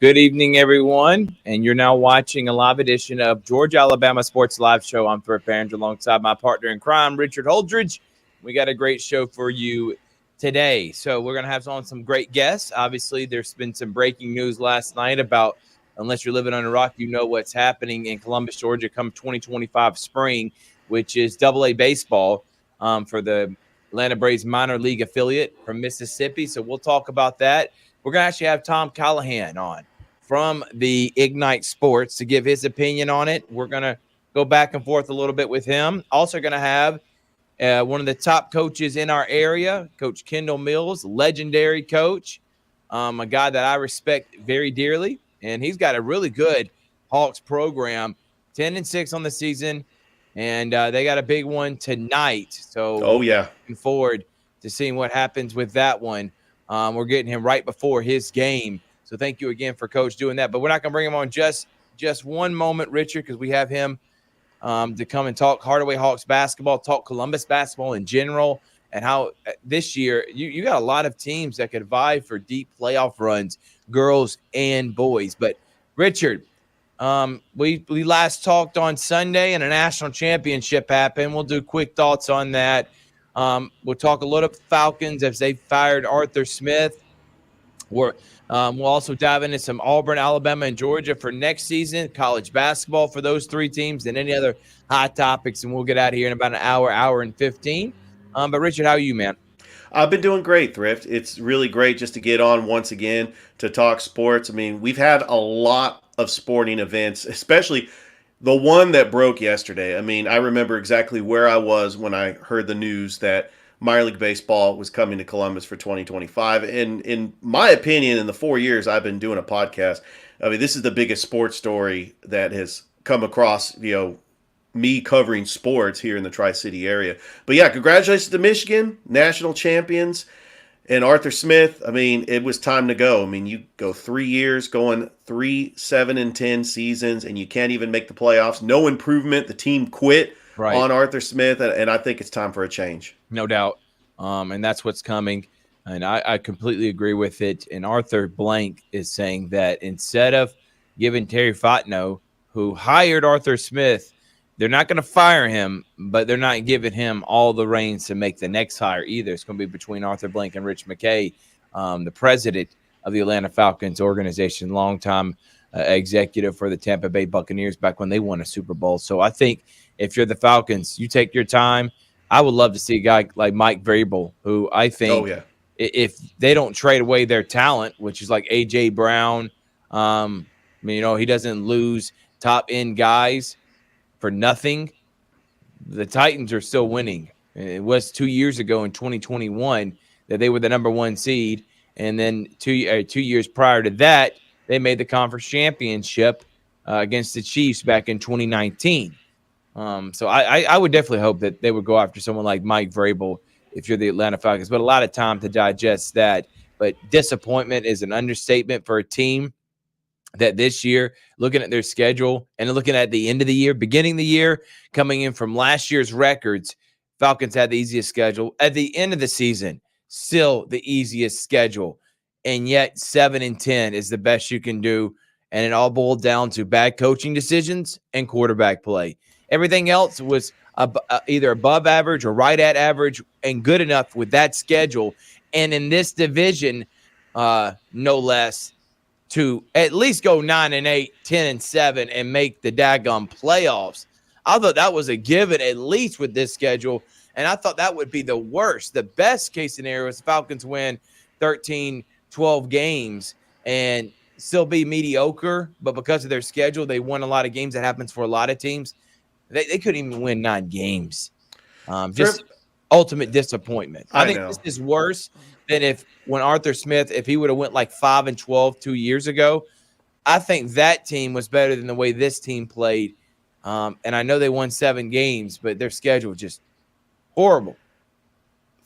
Good evening, everyone. And you're now watching a live edition of Georgia Alabama Sports Live Show. I'm Thrift Barringer alongside my partner in crime, Richard Holdridge. We got a great show for you today. So we're going to have on some great guests. Obviously, there's been some breaking news last night about, unless you're living on a rock, you know what's happening in Columbus, Georgia come 2025 spring, which is AA baseball for the Atlanta Braves minor league affiliate from Mississippi. So we'll talk about that. We're going to actually have Tom Callahan on from the Ignite Sports to give his opinion on it. We're going to go back and forth a little bit with him. Also going to have one of the top coaches in our area, Coach Kendall Mills, legendary coach, a guy that I respect very dearly. And he's got a really good Hawks program, 10-6 on the season. And they got a big one tonight. So looking forward to seeing what happens with that one. We're getting him right before his game. So thank you again for Coach doing that. But we're not going to bring him on just one moment, Richard, because we have him to come and talk Hardaway Hawks basketball, talk Columbus basketball in general, and how this year you got a lot of teams that could vie for deep playoff runs, girls and boys. But, Richard, we last talked on Sunday and a national championship happened. We'll do quick thoughts on that. We'll talk a little bit Falcons as they fired Arthur Smith. We'll also dive into some Auburn, Alabama, and Georgia for next season, college basketball for those three teams, and any other hot topics. And we'll get out of here in about an hour and 15. But, Richard, how are you, man? I've been doing great, Thrift. It's really great just to get on once again to talk sports. I mean, we've had a lot of sporting events, especially the one that broke yesterday. I mean, I remember exactly where I was when I heard the news that minor league baseball was coming to Columbus for 2025. And in my opinion, in the 4 years I've been doing a podcast, I mean, this is the biggest sports story that has come across, me covering sports here in the Tri-City area. But yeah, congratulations to Michigan, national champions, and Arthur Smith. I mean, it was time to go. I mean, you go 3 years going 3, 7, and 10 seasons, and you can't even make the playoffs. No improvement. The team quit on Arthur Smith, and I think it's time for a change. No doubt. And that's what's coming. And I completely agree with it. And Arthur Blank is saying that instead of giving Terry Fontenot, who hired Arthur Smith, they're not going to fire him, but they're not giving him all the reins to make the next hire either. It's going to be between Arthur Blank and Rich McKay, the president of the Atlanta Falcons organization, longtime executive for the Tampa Bay Buccaneers back when they won a Super Bowl. So I think if you're the Falcons, you take your time. I would love to see a guy like Mike Vrabel, who I think if they don't trade away their talent, which is like A.J. Brown, he doesn't lose top-end guys for nothing. The Titans are still winning. It was 2 years ago in 2021 that they were the number one seed. And then 2 years prior to that, they made the conference championship against the Chiefs back in 2019. So I would definitely hope that they would go after someone like Mike Vrabel if you're the Atlanta Falcons. But a lot of time to digest that. But disappointment is an understatement for a team that this year, looking at their schedule and looking at the end of the year, beginning of the year, coming in from last year's records, Falcons had the easiest schedule. At the end of the season, still the easiest schedule. And yet 7-10 is the best you can do. And it all boiled down to bad coaching decisions and quarterback play. Everything else was either above average or right at average and good enough with that schedule. And in this division, no less, to at least go 9-8, 10-7, and make the daggone playoffs. I thought that was a given, at least with this schedule. And I thought that would be the worst. The best case scenario is the Falcons win 13, 12 games and still be mediocre. But because of their schedule, they won a lot of games. That happens for a lot of teams. They couldn't even win 9 games. Just ultimate disappointment. I think this is worse than when Arthur Smith, if he would have went like 5-12 2 years ago. I think that team was better than the way this team played. And I know they won 7 games, but their schedule just horrible.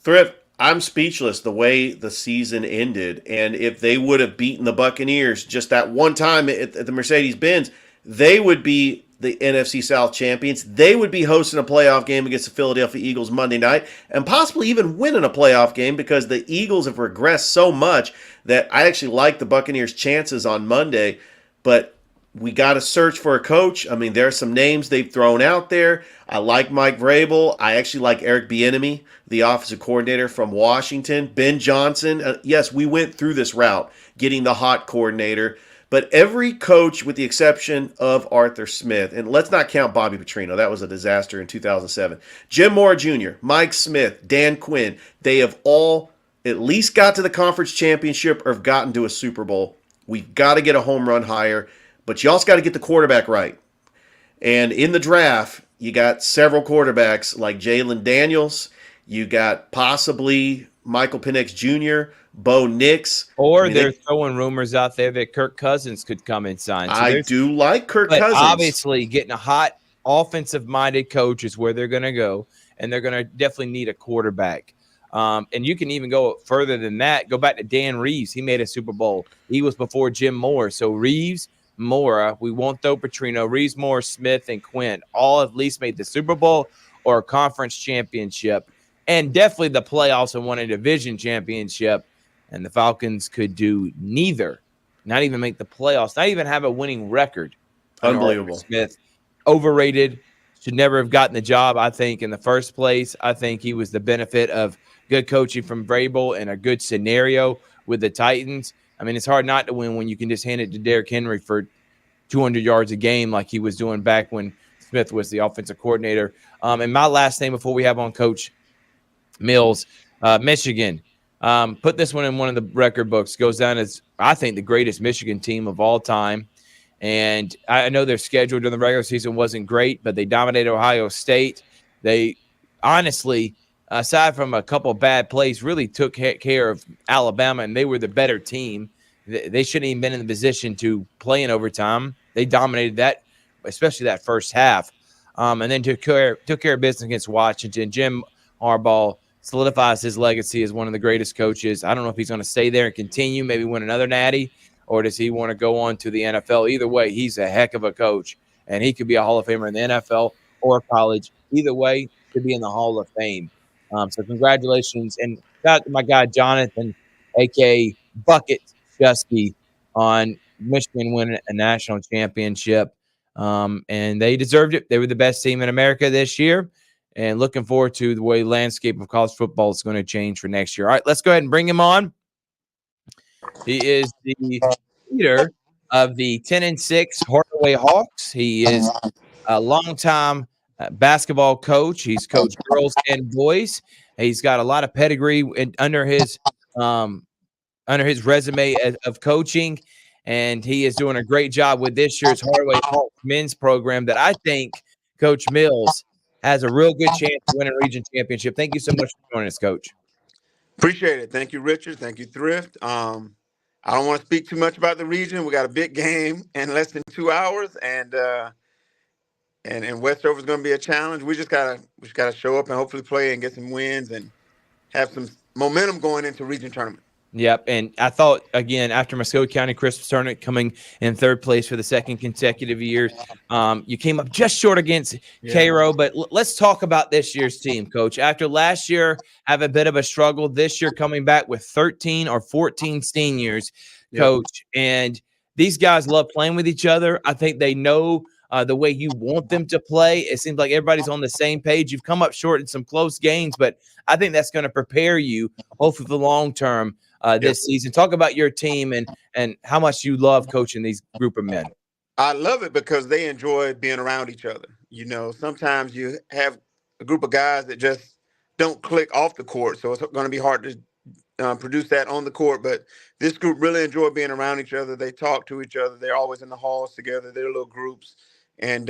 Thrift, I'm speechless the way the season ended. And if they would have beaten the Buccaneers just that one time at the Mercedes-Benz, they would be the NFC South champions. They would be hosting a playoff game against the Philadelphia Eagles Monday night and possibly even winning a playoff game because the Eagles have regressed so much that I actually like the Buccaneers' chances on Monday. But we got to search for a coach. I mean, there are some names they've thrown out there. I like Mike Vrabel. I actually like Eric Bieniemy, the offensive coordinator from Washington. Ben Johnson. Yes, we went through this route, getting the hot coordinator. But every coach, with the exception of Arthur Smith, and let's not count Bobby Petrino, that was a disaster in 2007. Jim Mora Jr., Mike Smith, Dan Quinn, they have all at least got to the conference championship or have gotten to a Super Bowl. We've got to get a home run hire, but you also got to get the quarterback right. And in the draft, you got several quarterbacks like Jalen Daniels. You got possibly Michael Penix Jr., Bo Nix. Or they're throwing rumors out there that Kirk Cousins could come and sign. So I do like Kirk Cousins. Obviously, getting a hot offensive-minded coach is where they're going to go, and they're going to definitely need a quarterback. And you can even go further than that. Go back to Dan Reeves. He made a Super Bowl. He was before Jim Moore. So Reeves, Mora, we won't throw Petrino, Reeves, Moore, Smith, and Quinn all at least made the Super Bowl or a conference championship, and definitely the playoffs and won a division championship. And the Falcons could do neither, not even make the playoffs, not even have a winning record. Unbelievable. Smith, overrated, should never have gotten the job, I think, in the first place. I think he was the benefit of good coaching from Vrabel and a good scenario with the Titans. I mean, it's hard not to win when you can just hand it to Derrick Henry for 200 yards a game like he was doing back when Smith was the offensive coordinator. And my last name before we have on Coach Mills, Michigan. Put this one in one of the record books. Goes down as, I think, the greatest Michigan team of all time. And I know their schedule during the regular season wasn't great, but they dominated Ohio State. They honestly, aside from a couple of bad plays, really took care of Alabama, and they were the better team. They shouldn't even been in the position to play in overtime. They dominated that, especially that first half. And then took care of business against Washington. Jim Harbaugh solidifies his legacy as one of the greatest coaches. I don't know if he's going to stay there and continue, maybe win another natty, or does he want to go on to the NFL? Either way, he's a heck of a coach, and he could be a Hall of Famer in the NFL or college. Either way, could be in the Hall of Fame. So congratulations. And shout out to my guy, Jonathan, a.k.a. Bucket Shusky, on Michigan winning a national championship. And they deserved it. They were the best team in America this year. And looking forward to the way the landscape of college football is going to change for next year. All right, let's go ahead and bring him on. He is the leader of the 10-6 Hardaway Hawks. He is a longtime basketball coach. He's coached girls and boys. He's got a lot of pedigree under his resume of coaching, and he is doing a great job with this year's Hardaway Hawks men's program that I think Coach Mills has a real good chance to win a region championship. Thank you so much for joining us, Coach. Appreciate it. Thank you, Richard. Thank you, Thrift. I don't want to speak too much about the region. We got a big game in less than 2 hours, and Westover is going to be a challenge. We just gotta show up and hopefully play and get some wins and have some momentum going into region tournament. Yep, and I thought, again, after Muskogee County Christmas Tournament coming in third place for the second consecutive year, you came up just short against Cairo. But let's talk about this year's team, Coach. After last year, have a bit of a struggle. This year coming back with 13 or 14 seniors, Coach. And these guys love playing with each other. I think they know the way you want them to play. It seems like everybody's on the same page. You've come up short in some close games, but I think that's going to prepare you, hopefully, for the long term this season. Talk about your team and how much you love coaching these group of men. I love it because they enjoy being around each other. You know, sometimes you have a group of guys that just don't click off the court, so it's going to be hard to produce that on the court. But this group really enjoy being around each other. They talk to each other. They're always in the halls together. They're little groups, and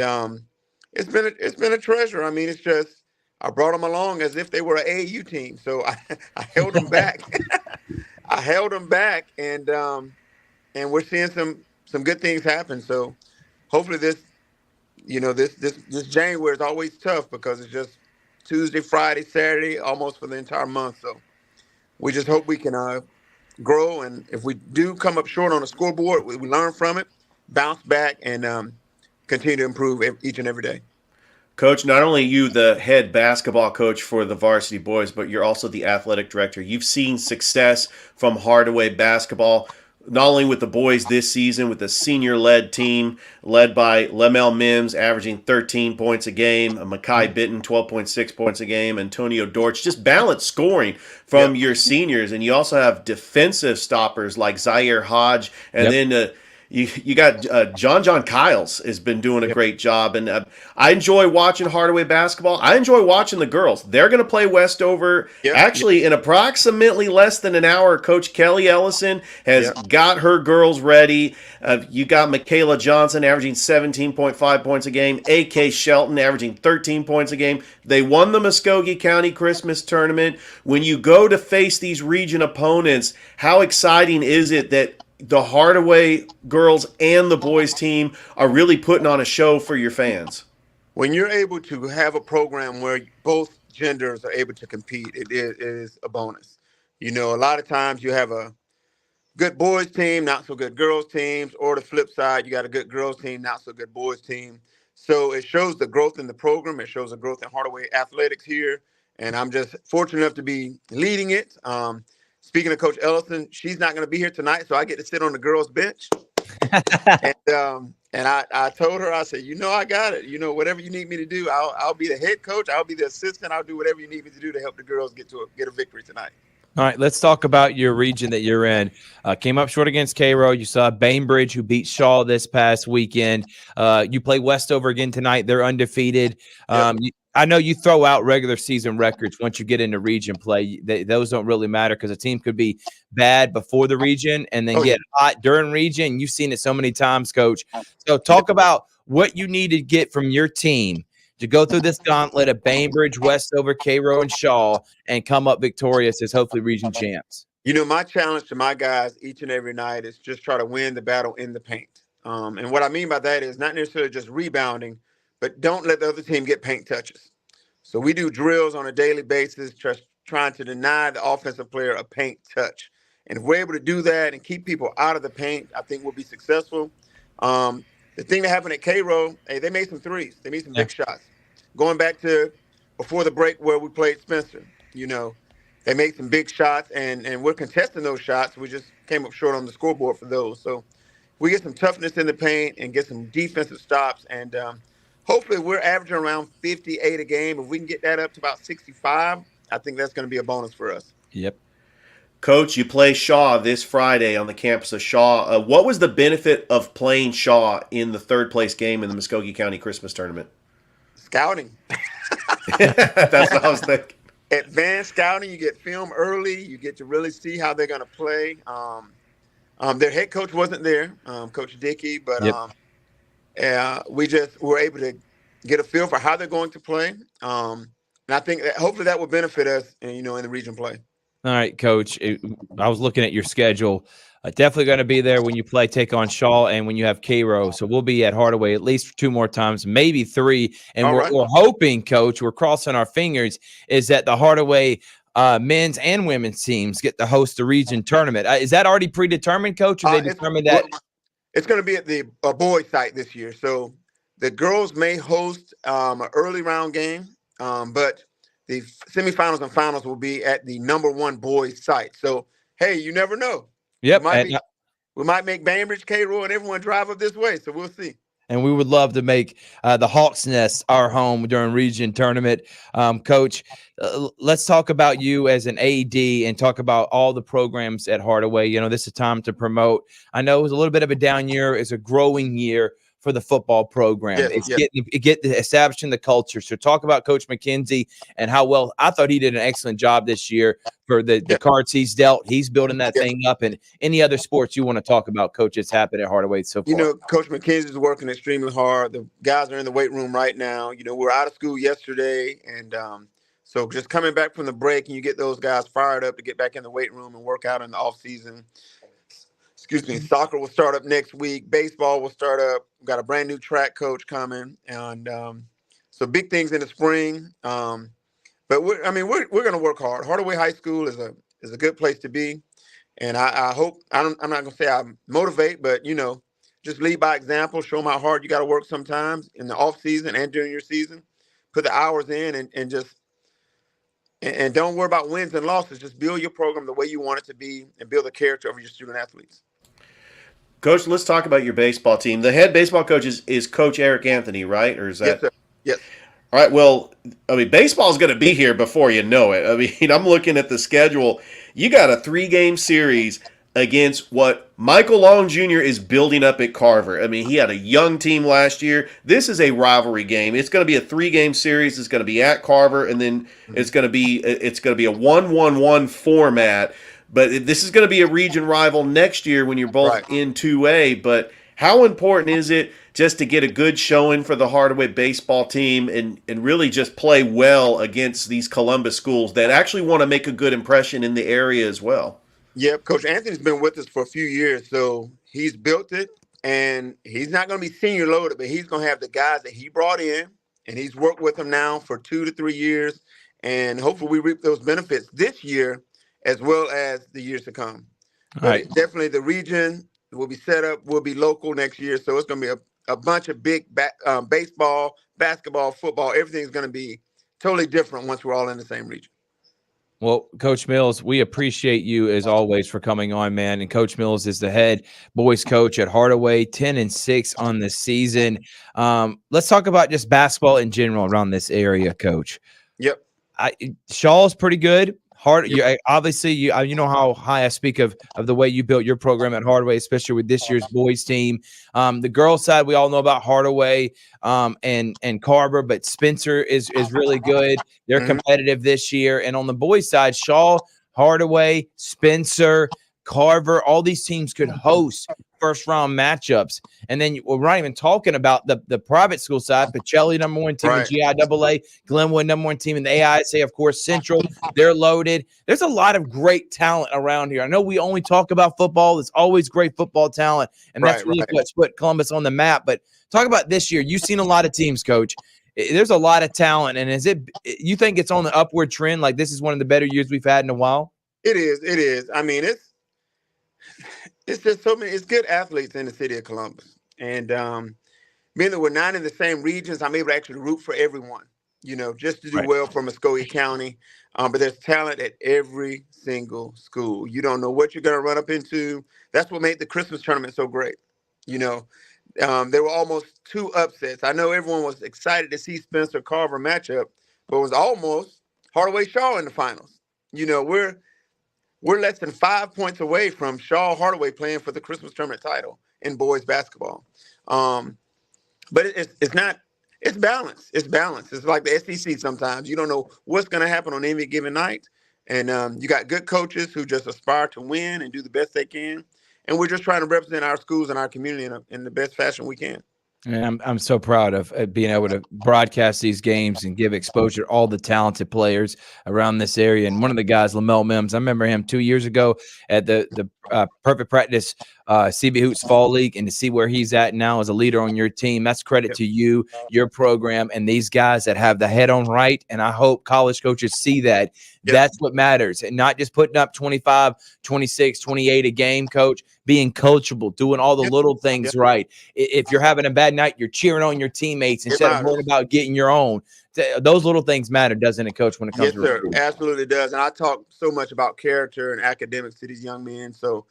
it's been a treasure. I mean, it's just I brought them along as if they were an AAU team, so I held them back. I held them back, and we're seeing some good things happen. So hopefully this January is always tough because it's just Tuesday, Friday, Saturday, almost for the entire month. So we just hope we can grow, and if we do come up short on the scoreboard, we learn from it, bounce back, and continue to improve each and every day. Coach, not only you the head basketball coach for the varsity boys, but you're also the athletic director. You've seen success from Hardaway basketball, not only with the boys this season, with the senior-led team led by Lemel Mims averaging 13 points a game, Makai Bitten 12.6 points a game, Antonio Dortch, just balanced scoring from your seniors. And you also have defensive stoppers like Zaire Hodge, and then you got John Kyles has been doing a great job, and I enjoy watching Hardaway basketball. I enjoy watching the girls. They're going to play Westover actually in approximately less than an hour. Coach Kelly Ellison has got her girls ready. You got Michaela Johnson averaging 17.5 points a game. A.K. Shelton averaging 13 points a game. They won the Muskogee County Christmas tournament. When you go to face these region opponents, how exciting is it that the Hardaway girls and the boys team are really putting on a show for your fans? When you're able to have a program where both genders are able to compete, it is a bonus. You know, a lot of times you have a good boys team, not so good girls teams, or the flip side, you got a good girls team, not so good boys team. So it shows the growth in the program. It shows the growth in Hardaway athletics here. And I'm just fortunate enough to be leading it. Speaking of Coach Ellison, she's not going to be here tonight, so I get to sit on the girls' bench. And I told her, I said, I got it. Whatever you need me to do, I'll be the head coach. I'll be the assistant. I'll do whatever you need me to do to help the girls get a victory tonight. All right, let's talk about your region that you're in. Came up short against Cairo. You saw Bainbridge, who beat Shaw this past weekend. You play Westover again tonight. They're undefeated. I know you throw out regular season records once you get into region play. Those don't really matter because a team could be bad before the region and then get hot during region. You've seen it so many times, Coach. So talk about what you need to get from your team to go through this gauntlet of Bainbridge, Westover, Cairo, and Shaw and come up victorious as hopefully region champs. My challenge to my guys each and every night is just try to win the battle in the paint. And what I mean by that is not necessarily just rebounding, but don't let the other team get paint touches. So we do drills on a daily basis, just trying to deny the offensive player a paint touch. And if we're able to do that and keep people out of the paint, I think we'll be successful. The thing that happened at Cairo, they made some threes. They made some big shots. Going back to before the break where we played Spencer, they made some big shots, and we're contesting those shots. We just came up short on the scoreboard for those. So we get some toughness in the paint and get some defensive stops, and hopefully we're averaging around 58 a game. If we can get that up to about 65, I think that's going to be a bonus for us. Yep. Coach, you play Shaw this Friday on the campus of Shaw. What was the benefit of playing Shaw in the third-place game in the Muskogee County Christmas tournament? Scouting. That's what I was thinking. Advanced scouting, you get film early. You get to really see how they're going to play. Their head coach wasn't there, Coach Dickey, but we just were able to get a feel for how they're going to play. And I think that hopefully that will benefit us, in the region play. All right, Coach. I was looking at your schedule. Definitely going to be there when you take on Shaw and when you have Cairo. So we'll be at Hardaway at least 2 more times, maybe 3. And we're hoping, Coach, we're crossing our fingers, is that the Hardaway men's and women's teams get to host the region tournament. Is that already predetermined, Coach? Or they determined that? It's going to be at the boys' site this year. So the girls may host an early round game, but the semifinals and finals will be at the number 1 boys' site. So, hey, you never know. Yep. We might make Bainbridge, Cairo, and everyone drive up this way. So we'll see. And we would love to make the Hawks Nest our home during region tournament. Coach, let's talk about you as an AD and talk about all the programs at Hardaway. This is a time to promote. I know it was a little bit of a down year. It's a growing year for the football program. It's getting establishing the culture. So talk about Coach McKenzie and how well I thought he did an excellent job this year for the cards he's dealt. He's building that thing up. And any other sports you want to talk about, Coach, it's happened at Hardaway so far. Coach McKenzie is working extremely hard. The guys are in the weight room right now. We're out of school yesterday. And so just coming back from the break and you get those guys fired up to get back in the weight room and work out in the off season. Soccer will start up next week. Baseball will start up. We've got a brand new track coach coming, and so big things in the spring. But we're going to work hard. Hardaway High School is a good place to be, and I hope I'm not going to say I motivate, but just lead by example. Show them how hard you got to work sometimes in the off season and during your season. Put the hours in and don't worry about wins and losses. Just build your program the way you want it to be and build the character of your student athletes. Coach, let's talk about your baseball team. The head baseball coach is Coach Eric Anthony, right? Or is that? Yes, sir. Yes. All right. Well, I mean, baseball is going to be here before you know it. I mean, I'm looking at the schedule. You got a 3-game series against what Michael Long Jr. is building up at Carver. I mean, he had a young team last year. This is a rivalry game. It's going to be a 3-game series. It's going to be at Carver, and then it's going to be a 1-1-1 format. But this is going to be a region rival next year when you're both in 2A. But how important is it just to get a good showing for the Hardaway baseball team and really just play well against these Columbus schools that actually want to make a good impression in the area as well? Yep. Coach Anthony's been with us for a few years, so he's built it, and he's not going to be senior loaded, but he's going to have the guys that he brought in, and he's worked with them now for 2 to 3 years, and hopefully we reap those benefits this year as well as the years to come. But definitely the region will be set up, will be local next year, so it's going to be a bunch of big baseball, basketball, football. Everything's going to be totally different once we're all in the same region. Well, Coach Mills, we appreciate you as always for coming on, man. And Coach Mills is the head boys coach at Hardaway, 10-6 on the season. Let's talk about just basketball in general around this area, Coach. Yep. Shaw's pretty good. Obviously, you know how high I speak of the way you built your program at Hardaway, especially with this year's boys team. The girls side, we all know about Hardaway and Carver, but Spencer is really good. They're competitive this year. And on the boys side, Shaw, Hardaway, Spencer, Carver, all these teams could host first-round matchups. And then we're not even talking about the private school side. Pacelli, number 1 team in GIAA. Glenwood, number 1 team in the AISA. Of course, Central, they're loaded. There's a lot of great talent around here. I know we only talk about football. There's always great football talent, and that's really what's put Columbus on the map. But talk about this year. You've seen a lot of teams, Coach. There's a lot of talent. And you think it's on the upward trend? Like this is one of the better years we've had in a while? It is. It is. I mean, it's just so many. It's good athletes in the city of Columbus, and being that we're not in the same regions, I'm able to actually root for everyone. Just to do well for Muskogee County. But there's talent at every single school. You don't know what you're going to run up into. That's what made the Christmas tournament so great. There were almost 2 upsets. I know everyone was excited to see Spencer Carver matchup, but it was almost Hardaway Shaw in the finals. We're less than 5 points away from Shaw Hardaway playing for the Christmas tournament title in boys basketball. But it's not. It's balanced. It's balanced. It's like the SEC sometimes. You don't know what's going to happen on any given night. And you got good coaches who just aspire to win and do the best they can. And we're just trying to represent our schools and our community in the best fashion we can. And I'm so proud of being able to broadcast these games and give exposure to all the talented players around this area. And one of the guys, Lamel Mims, I remember him 2 years ago at the Perfect Practice Chat-a-Hoots Fall League, and to see where he's at now as a leader on your team, that's credit to you, your program, and these guys that have the head on right. And I hope college coaches see that. That's what matters, and not just putting up 25, 26, 28 a game, Coach, being coachable, doing all the little things right. If you're having a bad night, you're cheering on your teammates instead of worrying about getting your own. Those little things matter, doesn't it, Coach, when it comes to recruiting? Yes, sir. Absolutely does. And I talk so much about character and academics to these young men. So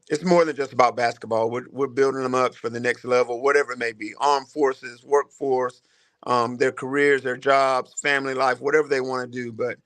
it's more than just about basketball. We're building them up for the next level, whatever it may be, armed forces, workforce, their careers, their jobs, family life, whatever they want to do. But,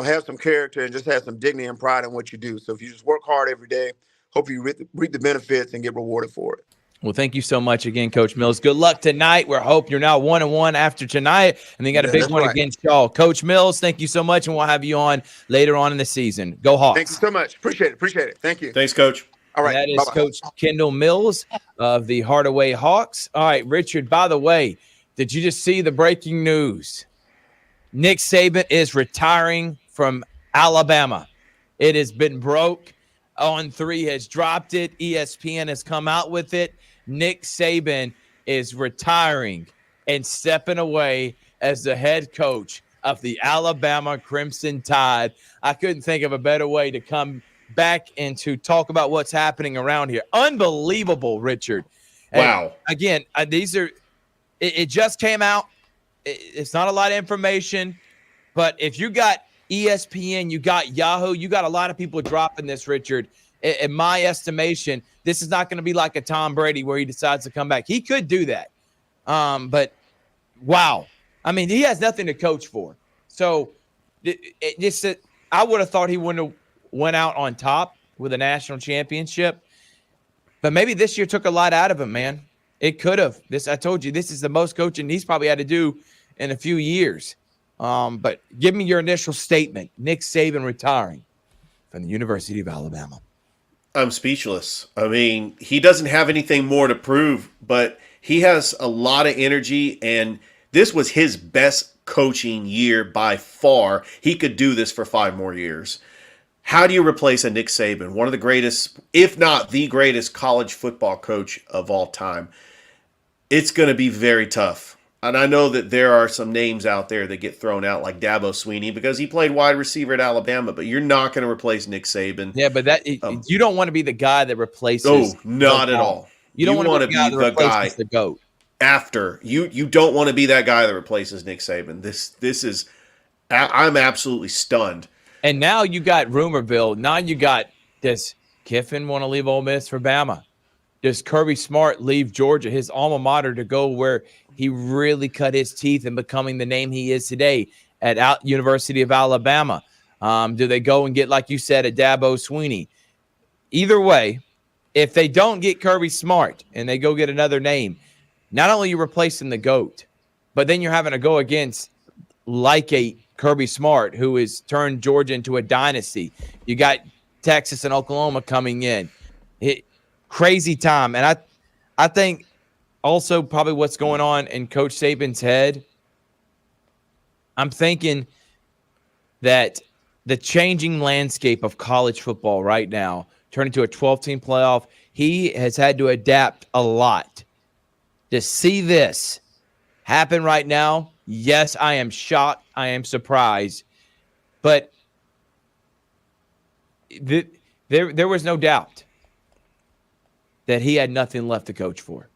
have some character and just have some dignity and pride in what you do. So if you just work hard every day, hope you reap the benefits and get rewarded for it. Well, thank you so much again, Coach Mills. Good luck tonight. We hope you're now 1-1 after tonight, and then got a big one against Shaw. Coach Mills, thank you so much, and we'll have you on later on in the season. Go Hawks. Thank you so much. Appreciate it. Thank you. Thanks, Coach. All right. That is Coach Kendall Mills of the Hardaway Hawks. All right, Richard, by the way, did you just see the breaking news? Nick Saban is retiring from Alabama. It has been broke. On3 has dropped it. ESPN has come out with it. Nick Saban is retiring and stepping away as the head coach of the Alabama Crimson Tide. I couldn't think of a better way to come back and to talk about what's happening around here. Unbelievable, Richard. And Wow. again, these are it just came out. It's not a lot of information, but if you got ESPN, you got Yahoo, you got a lot of people dropping this, Richard. In my estimation, this is not going to be like a Tom Brady where he decides to come back. He could do that. But wow. I mean, he has nothing to coach for. So I would have thought he wouldn't have went out on top with a national championship. But maybe this year took a lot out of him, man. It could have. I told you, this is the most coaching he's probably had to do in a few years. But give me your initial statement. Nick Saban retiring from the University of Alabama. I'm speechless. I mean, he doesn't have anything more to prove, but he has a lot of energy, and this was his best coaching year by far. He could do this for 5 more years. How do you replace a Nick Saban, one of the greatest, if not the greatest college football coach of all time? It's going to be very tough. And I know that there are some names out there that get thrown out like Dabo Swinney because he played wide receiver at Alabama, but you're not going to replace Nick Saban. Yeah, but you don't want to be the guy that replaces. Oh, not at all. You don't want to be the guy the GOAT. After you don't want to be that guy that replaces Nick Saban. This is I'm absolutely stunned. And now you got Rumorville. Now you got, does Kiffin want to leave Ole Miss for Bama? Does Kirby Smart leave Georgia, his alma mater, to go where he really cut his teeth in becoming the name he is today at University of Alabama? Do they go and get, like you said, a Dabo Swinney? Either way, if they don't get Kirby Smart and they go get another name, not only are you replacing the GOAT, but then you're having to go against like a Kirby Smart, who has turned Georgia into a dynasty. You got Texas and Oklahoma coming in. Crazy time. And I think also probably what's going on in Coach Saban's head, I'm thinking that the changing landscape of college football right now, turned into a 12-team playoff, he has had to adapt a lot. To see this happen right now, yes, I am shocked. I am surprised. But there was no doubt that he had nothing left to coach for.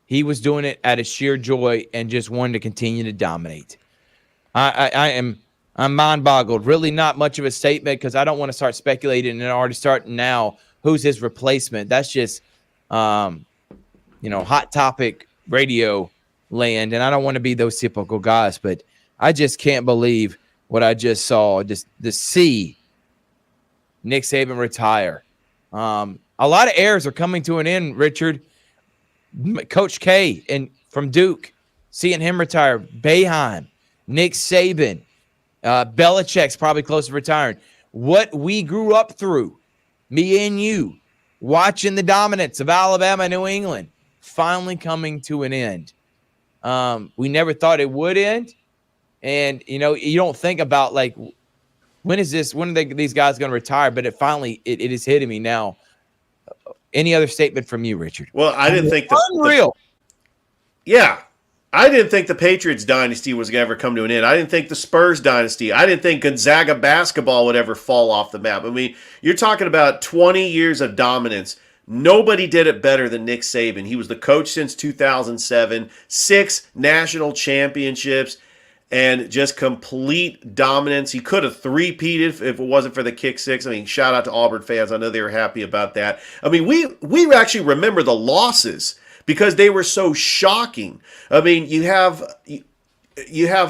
He was doing it out of sheer joy and just wanted to continue to dominate. I'm mind boggled. Really not much of a statement because I don't want to start speculating and already starting now who's his replacement. That's just, hot topic radio land. And I don't want to be those typical guys, but I just can't believe what I just saw. Just to see Nick Saban retire. A lot of heirs are coming to an end, Richard. Coach K from Duke, seeing him retire. Boeheim, Nick Saban, Belichick's probably close to retiring. What we grew up through, me and you, watching the dominance of Alabama and New England, finally coming to an end. We never thought it would end. And, you don't think about, like, when are these guys going to retire? But it is hitting me now. Any other statement from you, Richard? Well, I didn't think unreal. I didn't think the Patriots dynasty was going to ever come to an end. I didn't think the Spurs dynasty. I didn't think Gonzaga basketball would ever fall off the map. I mean, you're talking about 20 years of dominance. Nobody did it better than Nick Saban. He was the coach since 2007, 6 national championships, and just complete dominance. He could have three-peated if it wasn't for the kick six. I mean, shout out to Auburn fans. I know they were happy about that. I mean, we actually remember the losses because they were so shocking. I mean, you have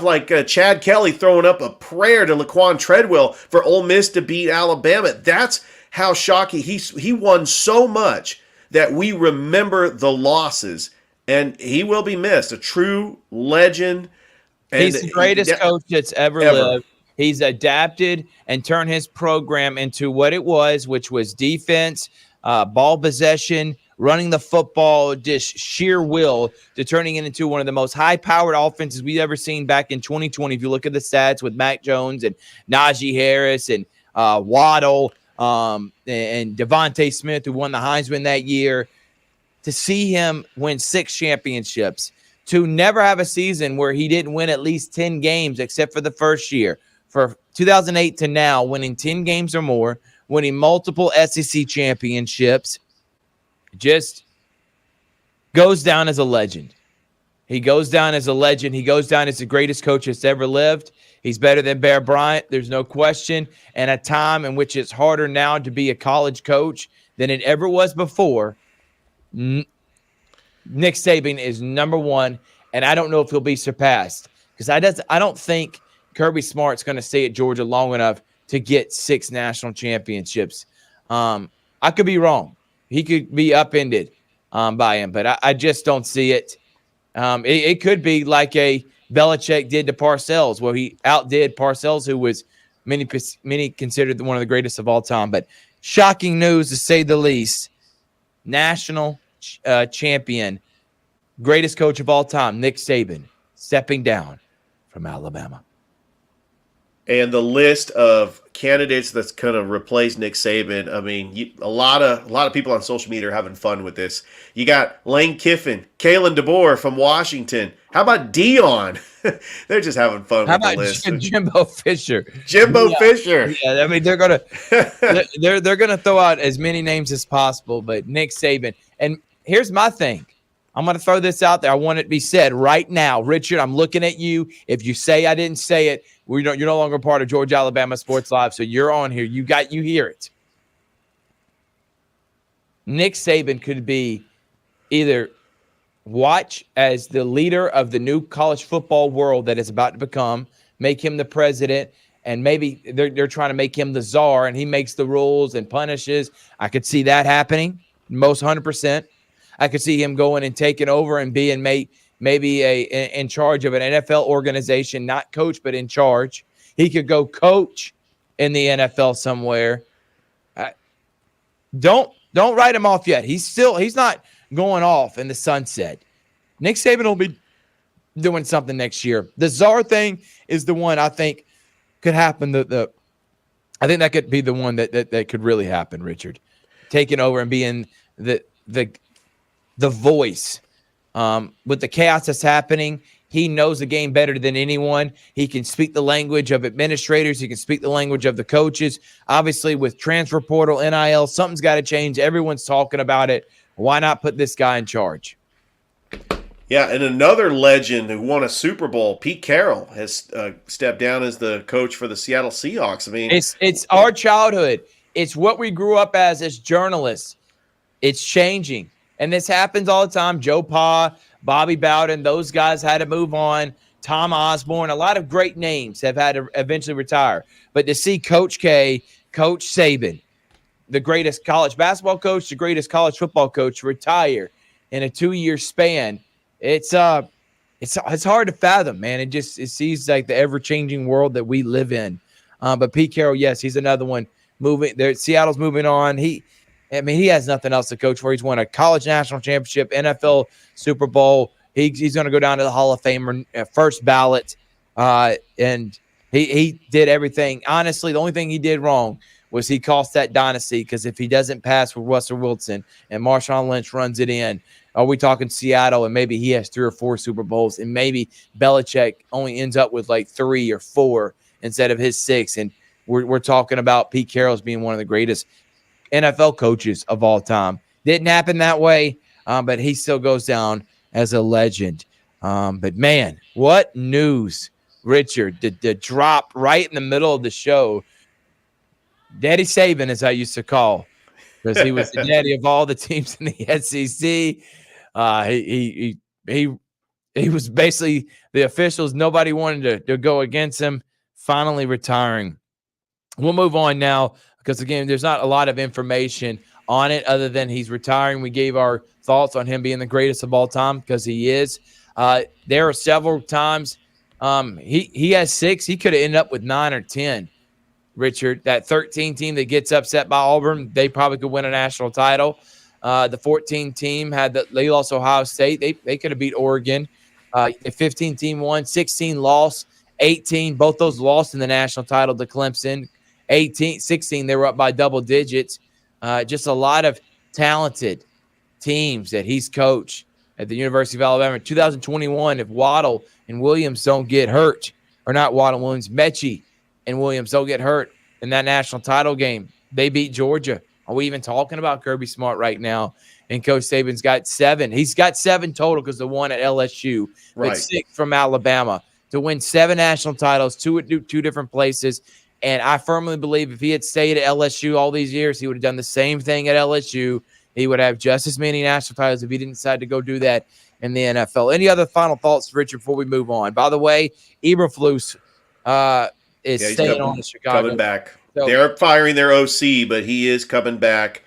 like Chad Kelly throwing up a prayer to Laquan Treadwell for Ole Miss to beat Alabama. That's how shocking. He won so much that we remember the losses, and he will be missed. A true legend. And he's the greatest coach that's ever lived. He's adapted and turned his program into what it was, which was defense, ball possession, running the football, just sheer will, to turning it into one of the most high-powered offenses we've ever seen back in 2020. If you look at the stats with Mac Jones and Najee Harris and Waddle and Devontae Smith, who won the Heisman that year, to see him win 6 championships, to never have a season where he didn't win at least 10 games except for the first year. For 2008 to now, winning 10 games or more, winning multiple SEC championships. Just goes down as a legend. He goes down as a legend. He goes down as the greatest coach that's ever lived. He's better than Bear Bryant. There's no question. And a time in which it's harder now to be a college coach than it ever was before. Nick Saban is number one, and I don't know if he'll be surpassed because I don't think Kirby Smart's going to stay at Georgia long enough to get 6 national championships. I could be wrong. He could be upended by him, but I just don't see it. It could be like a Belichick did to Parcells, where he outdid Parcells, who was many considered one of the greatest of all time. But shocking news, to say the least. National champion, greatest coach of all time, Nick Saban, stepping down from Alabama. And the list of candidates that's going to replace Nick Saban, I mean, a lot of people on social media are having fun with this. You got Lane Kiffin, Kalen DeBoer from Washington. How about Dion? They're just having fun with the list. Jimbo Fisher? Fisher. Yeah, I mean they're gonna throw out as many names as possible, but Nick Saban. And here's my thing. I'm going to throw this out there. I want it to be said right now. Richard, I'm looking at you. If you say I didn't say it, you're no longer part of Georgia Alabama Sports Live, so you're on here. You hear it. Nick Saban could be either watch as the leader of the new college football world that is about to become, make him the president, and maybe they're trying to make him the czar, and he makes the rules and punishes. I could see that happening, most 100%. I could see him going and taking over and being maybe in charge of an NFL organization, not coach, but in charge. He could go coach in the NFL somewhere. Don't write him off yet. He's not going off in the sunset. Nick Saban will be doing something next year. The czar thing is the one I think could happen. I think that could be the one that could really happen, Richard. Taking over and being the voice. With the chaos that's happening, he knows the game better than anyone. He can speak the language of administrators. He can speak the language of the coaches. Obviously, with transfer portal, NIL, something's got to change. Everyone's talking about it. Why not put this guy in charge? Yeah, and another legend who won a Super Bowl, Pete Carroll, has stepped down as the coach for the Seattle Seahawks. I mean, it's our childhood. It's what we grew up as journalists. It's changing. And this happens all the time. Joe Pa, Bobby Bowden, those guys had to move on. Tom Osborne, a lot of great names have had to eventually retire. But to see Coach K, Coach Saban, the greatest college basketball coach, the greatest college football coach, retire in a 2-year span, it's hard to fathom, man. It seems like the ever-changing world that we live in. But Pete Carroll, yes, he's another one moving. Seattle's moving on. He has nothing else to coach for. He's won a college national championship, NFL Super Bowl. He's going to go down to the Hall of Fame first ballot. And he did everything. Honestly, the only thing he did wrong was he cost that dynasty, because if he doesn't pass with Russell Wilson and Marshawn Lynch runs it in, are we talking Seattle and maybe he has 3 or 4 Super Bowls, and maybe Belichick only ends up with like 3 or 4 instead of his 6. And we're talking about Pete Carroll as being one of the greatest NFL coaches of all time. Didn't happen that way, but he still goes down as a legend. But man, what news, Richard, the drop right in the middle of the show. Daddy Saban, as I used to call, because he was the daddy of all the teams in the SEC. He was basically the officials. Nobody wanted to go against him. Finally retiring. We'll move on now, because, again, there's not a lot of information on it other than he's retiring. We gave our thoughts on him being the greatest of all time, because he is. There are several times he has 6. He could have ended up with 9 or 10, Richard. That 13 team that gets upset by Auburn, they probably could win a national title. The 14 team they lost Ohio State. They could have beat Oregon. The 15 team won, 16 lost, 18, both those lost in the national title to Clemson. 16, they were up by double digits. Just a lot of talented teams that he's coached at the University of Alabama. In 2021, if Waddle and Williams don't get hurt, or not Waddle, Williams, Mechie and Williams don't get hurt in that national title game, they beat Georgia. Are we even talking about Kirby Smart right now? and Coach Saban's got 7. He's got 7 total because the one at LSU, Right. but 6 from Alabama to win 7 national titles, 2 at 2 different places. And I firmly believe if he had stayed at LSU all these years, he would have done the same thing at LSU. He would have just as many national titles if he didn't decide to go do that in the NFL. Any other final thoughts, Richard, before we move on? By the way, Eberflus is staying on in Chicago. Coming back. So, they're firing their OC, but he is coming back.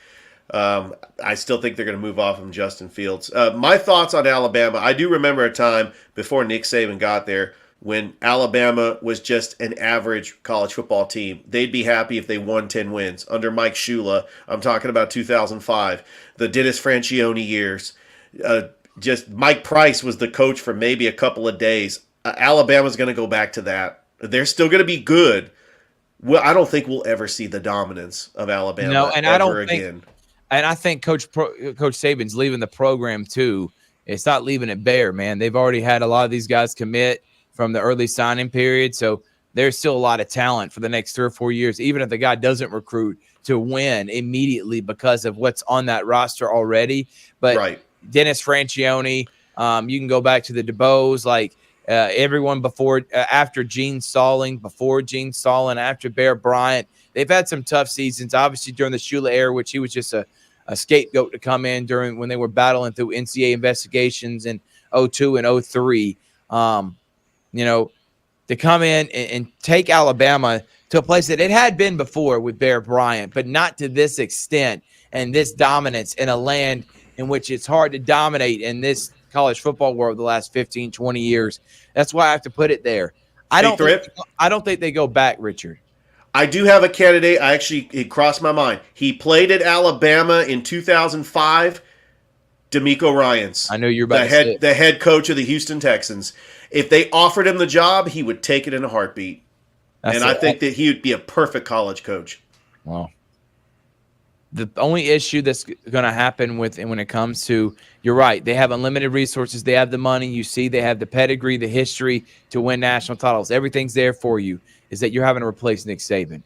I still think they're going to move off him, Justin Fields. My thoughts on Alabama, I do remember a time before Nick Saban got there when Alabama was just an average college football team. They'd be happy if they won 10 wins. Under Mike Shula, I'm talking about 2005, the Dennis Franchione years. Just Mike Price was the coach for maybe a couple of days. Alabama's going to go back to that. They're still going to be good. Well, I don't think we'll ever see the dominance of Alabama again. And I think Coach Saban's leaving the program too. It's not leaving it bare, man. They've already had a lot of these guys commit from the early signing period, so there's still a lot of talent for the next 3 or 4 years, even if the guy doesn't recruit to win immediately because of what's on that roster already. But right. Dennis Franchione, you can go back to the DeBose, like everyone before, after Gene Stallings, before Gene Stallings, after Bear Bryant. They've had some tough seasons, obviously during the Shula era, which he was just a scapegoat to come in during when they were battling through NCAA investigations in 2002 and 2003. To come in and take Alabama to a place that it had been before with Bear Bryant, but not to this extent and this dominance in a land in which it's hard to dominate in this college football world the last 15, 20 years. That's why I have to put it there. I don't think they go back, Richard. I do have a candidate. It crossed my mind. He played at Alabama in 2005. DeMeco Ryans. I know you're about to say it. The head coach of the Houston Texans. If they offered him the job, he would take it in a heartbeat. I think that he would be a perfect college coach. Well, the only issue that's going to happen when it comes to, you're right, they have unlimited resources. They have the money. You see, they have the pedigree, the history to win national titles. Everything's there for you. Is that you're having to replace Nick Saban.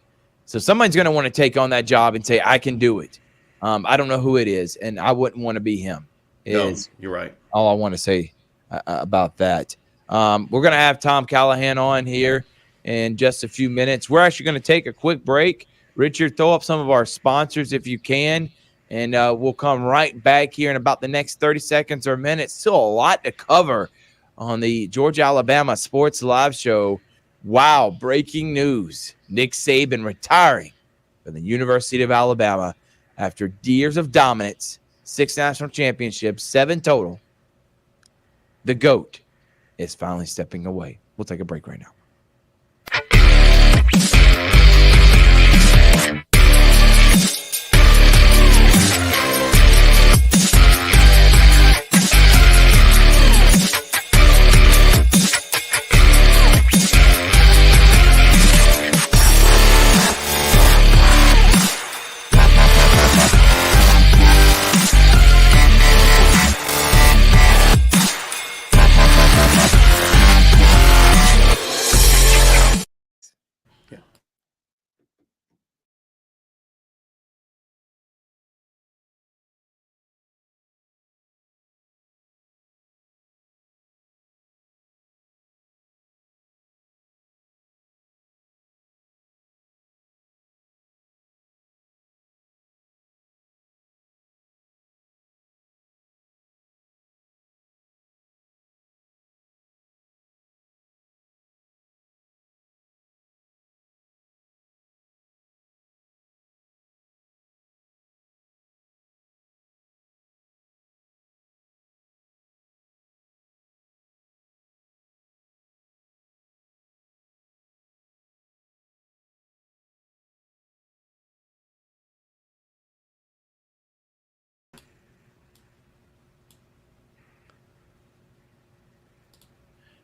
So somebody's going to want to take on that job and say, I can do it. I don't know who it is, and I wouldn't want to be him. No, you're right. All I want to say about that. We're going to have Tom Callahan on here in just a few minutes. We're actually going to take a quick break. Richard, throw up some of our sponsors if you can, and we'll come right back here in about the next 30 seconds or a minute. Still a lot to cover on the Georgia-Alabama Sports Live Show. Wow, breaking news. Nick Saban retiring from the University of Alabama after years of dominance, 6 national championships, 7 total. The GOAT is finally stepping away. We'll take a break right now.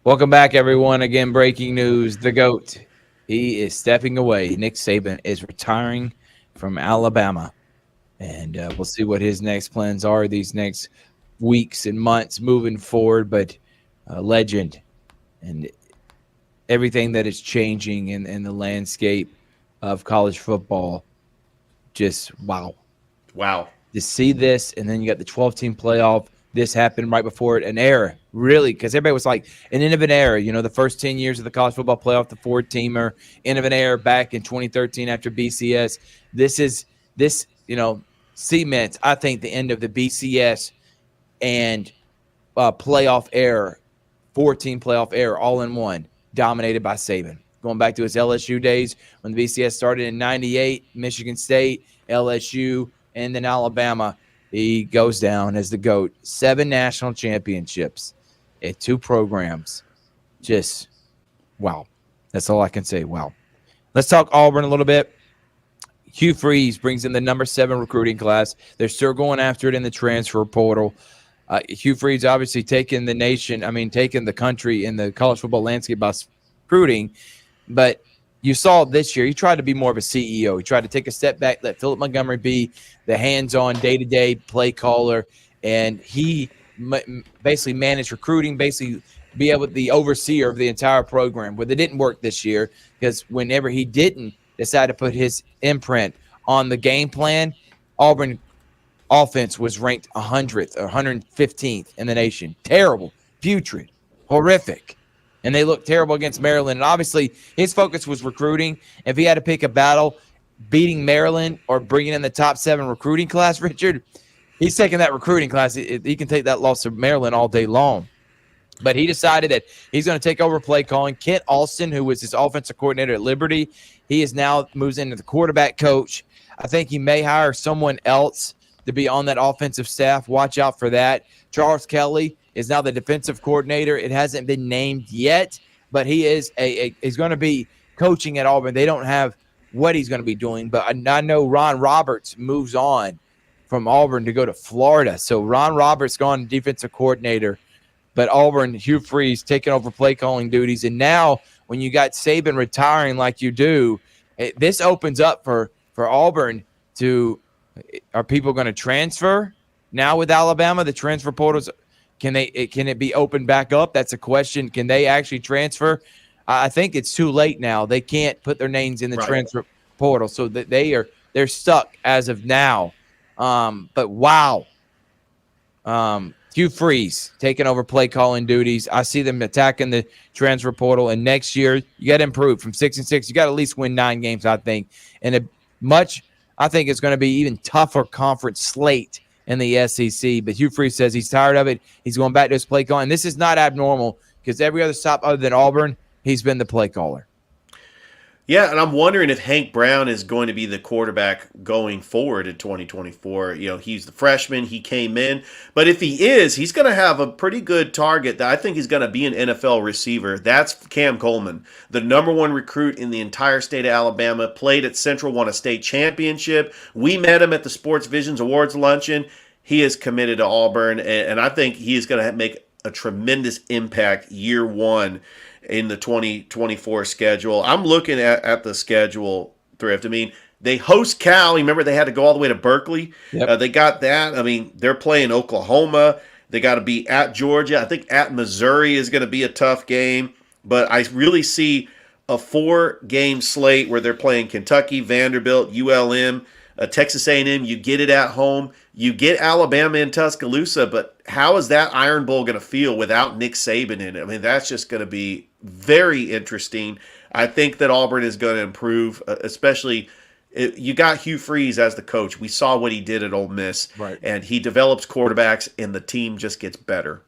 Welcome back, everyone. Again, breaking news. The GOAT, he is stepping away. Nick Saban is retiring from Alabama. And we'll see what his next plans are these next weeks and months moving forward. But legend and everything that is changing in the landscape of college football, just wow. Wow. to see this, and then you got the 12-team playoff. This happened right before it, an era, really, because everybody was like, an end of an era. The first 10 years of the college football playoff, the four-teamer, end of an era back in 2013 after BCS. This cements, I think, the end of the BCS and playoff era, 14 playoff era, all in one, dominated by Saban. Going back to his LSU days when the BCS started in 98, Michigan State, LSU, and then Alabama. He goes down as the GOAT. 7 national championships at 2 programs. Just, wow. That's all I can say. Wow. Let's talk Auburn a little bit. Hugh Freeze brings in the number 7 recruiting class. They're still going after it in the transfer portal. Hugh Freeze obviously taking the country in the college football landscape by recruiting. But you saw this year, he tried to be more of a CEO. He tried to take a step back, let Philip Montgomery be the hands-on, day-to-day play caller, and he basically managed recruiting, basically be able to be the overseer of the entire program. But it didn't work this year because whenever he didn't decide to put his imprint on the game plan, Auburn offense was ranked 100th or 115th in the nation. Terrible, putrid, horrific. And they looked terrible against Maryland. And obviously, his focus was recruiting. If he had to pick a battle, beating Maryland or bringing in the top 7 recruiting class, Richard, he's taking that recruiting class. He can take that loss to Maryland all day long. But he decided that he's going to take over play calling. Kent Alston, who was his offensive coordinator at Liberty, he is now moves into the quarterback coach. I think he may hire someone else to be on that offensive staff. Watch out for that. Charles Kelly is now the defensive coordinator. It hasn't been named yet, but he is he's going to be coaching at Auburn. They don't have what he's going to be doing, but I know Ron Roberts moves on from Auburn to go to Florida. So Ron Roberts gone defensive coordinator, but Auburn, Hugh Freeze taking over play calling duties. And now when you got Saban retiring like you do, this opens up for Auburn to, are people going to transfer now with Alabama? The transfer portals, can it be opened back up? That's a question. Can they actually transfer? I think it's too late now. They can't put their names in the transfer portal, so that they're stuck as of now. But wow, Hugh Freeze taking over play calling duties. I see them attacking the transfer portal, and next year you got to improve from 6-6. You got to at least win 9 games, I think, and I think it's going to be even tougher conference slate in the SEC. But Hugh Freeze says he's tired of it. He's going back to his play calling. This is not abnormal because every other stop other than Auburn, he's been the play caller. Yeah, and I'm wondering if Hank Brown is going to be the quarterback going forward in 2024. He's the freshman. He came in. But if he is, he's going to have a pretty good target that I think he's going to be an NFL receiver. That's Cam Coleman, the number 1 recruit in the entire state of Alabama, played at Central, won a state championship. We met him at the Sports Visions Awards luncheon. He is committed to Auburn, and I think he is going to make a tremendous impact year 1 in the 2024 schedule. I'm looking at the schedule, Thrift. I mean, they host Cal. Remember, they had to go all the way to Berkeley. Yep. They got that. I mean, they're playing Oklahoma. They got to be at Georgia. I think at Missouri is going to be a tough game. But I really see a 4-game slate where they're playing Kentucky, Vanderbilt, ULM, Texas A&M. You get it at home. You get Alabama in Tuscaloosa. But how is that Iron Bowl going to feel without Nick Saban in it? I mean, that's just going to be very interesting. I think that Auburn is going to improve, especially you got Hugh Freeze as the coach. We saw what he did at Ole Miss, right? And he develops quarterbacks, and the team just gets better.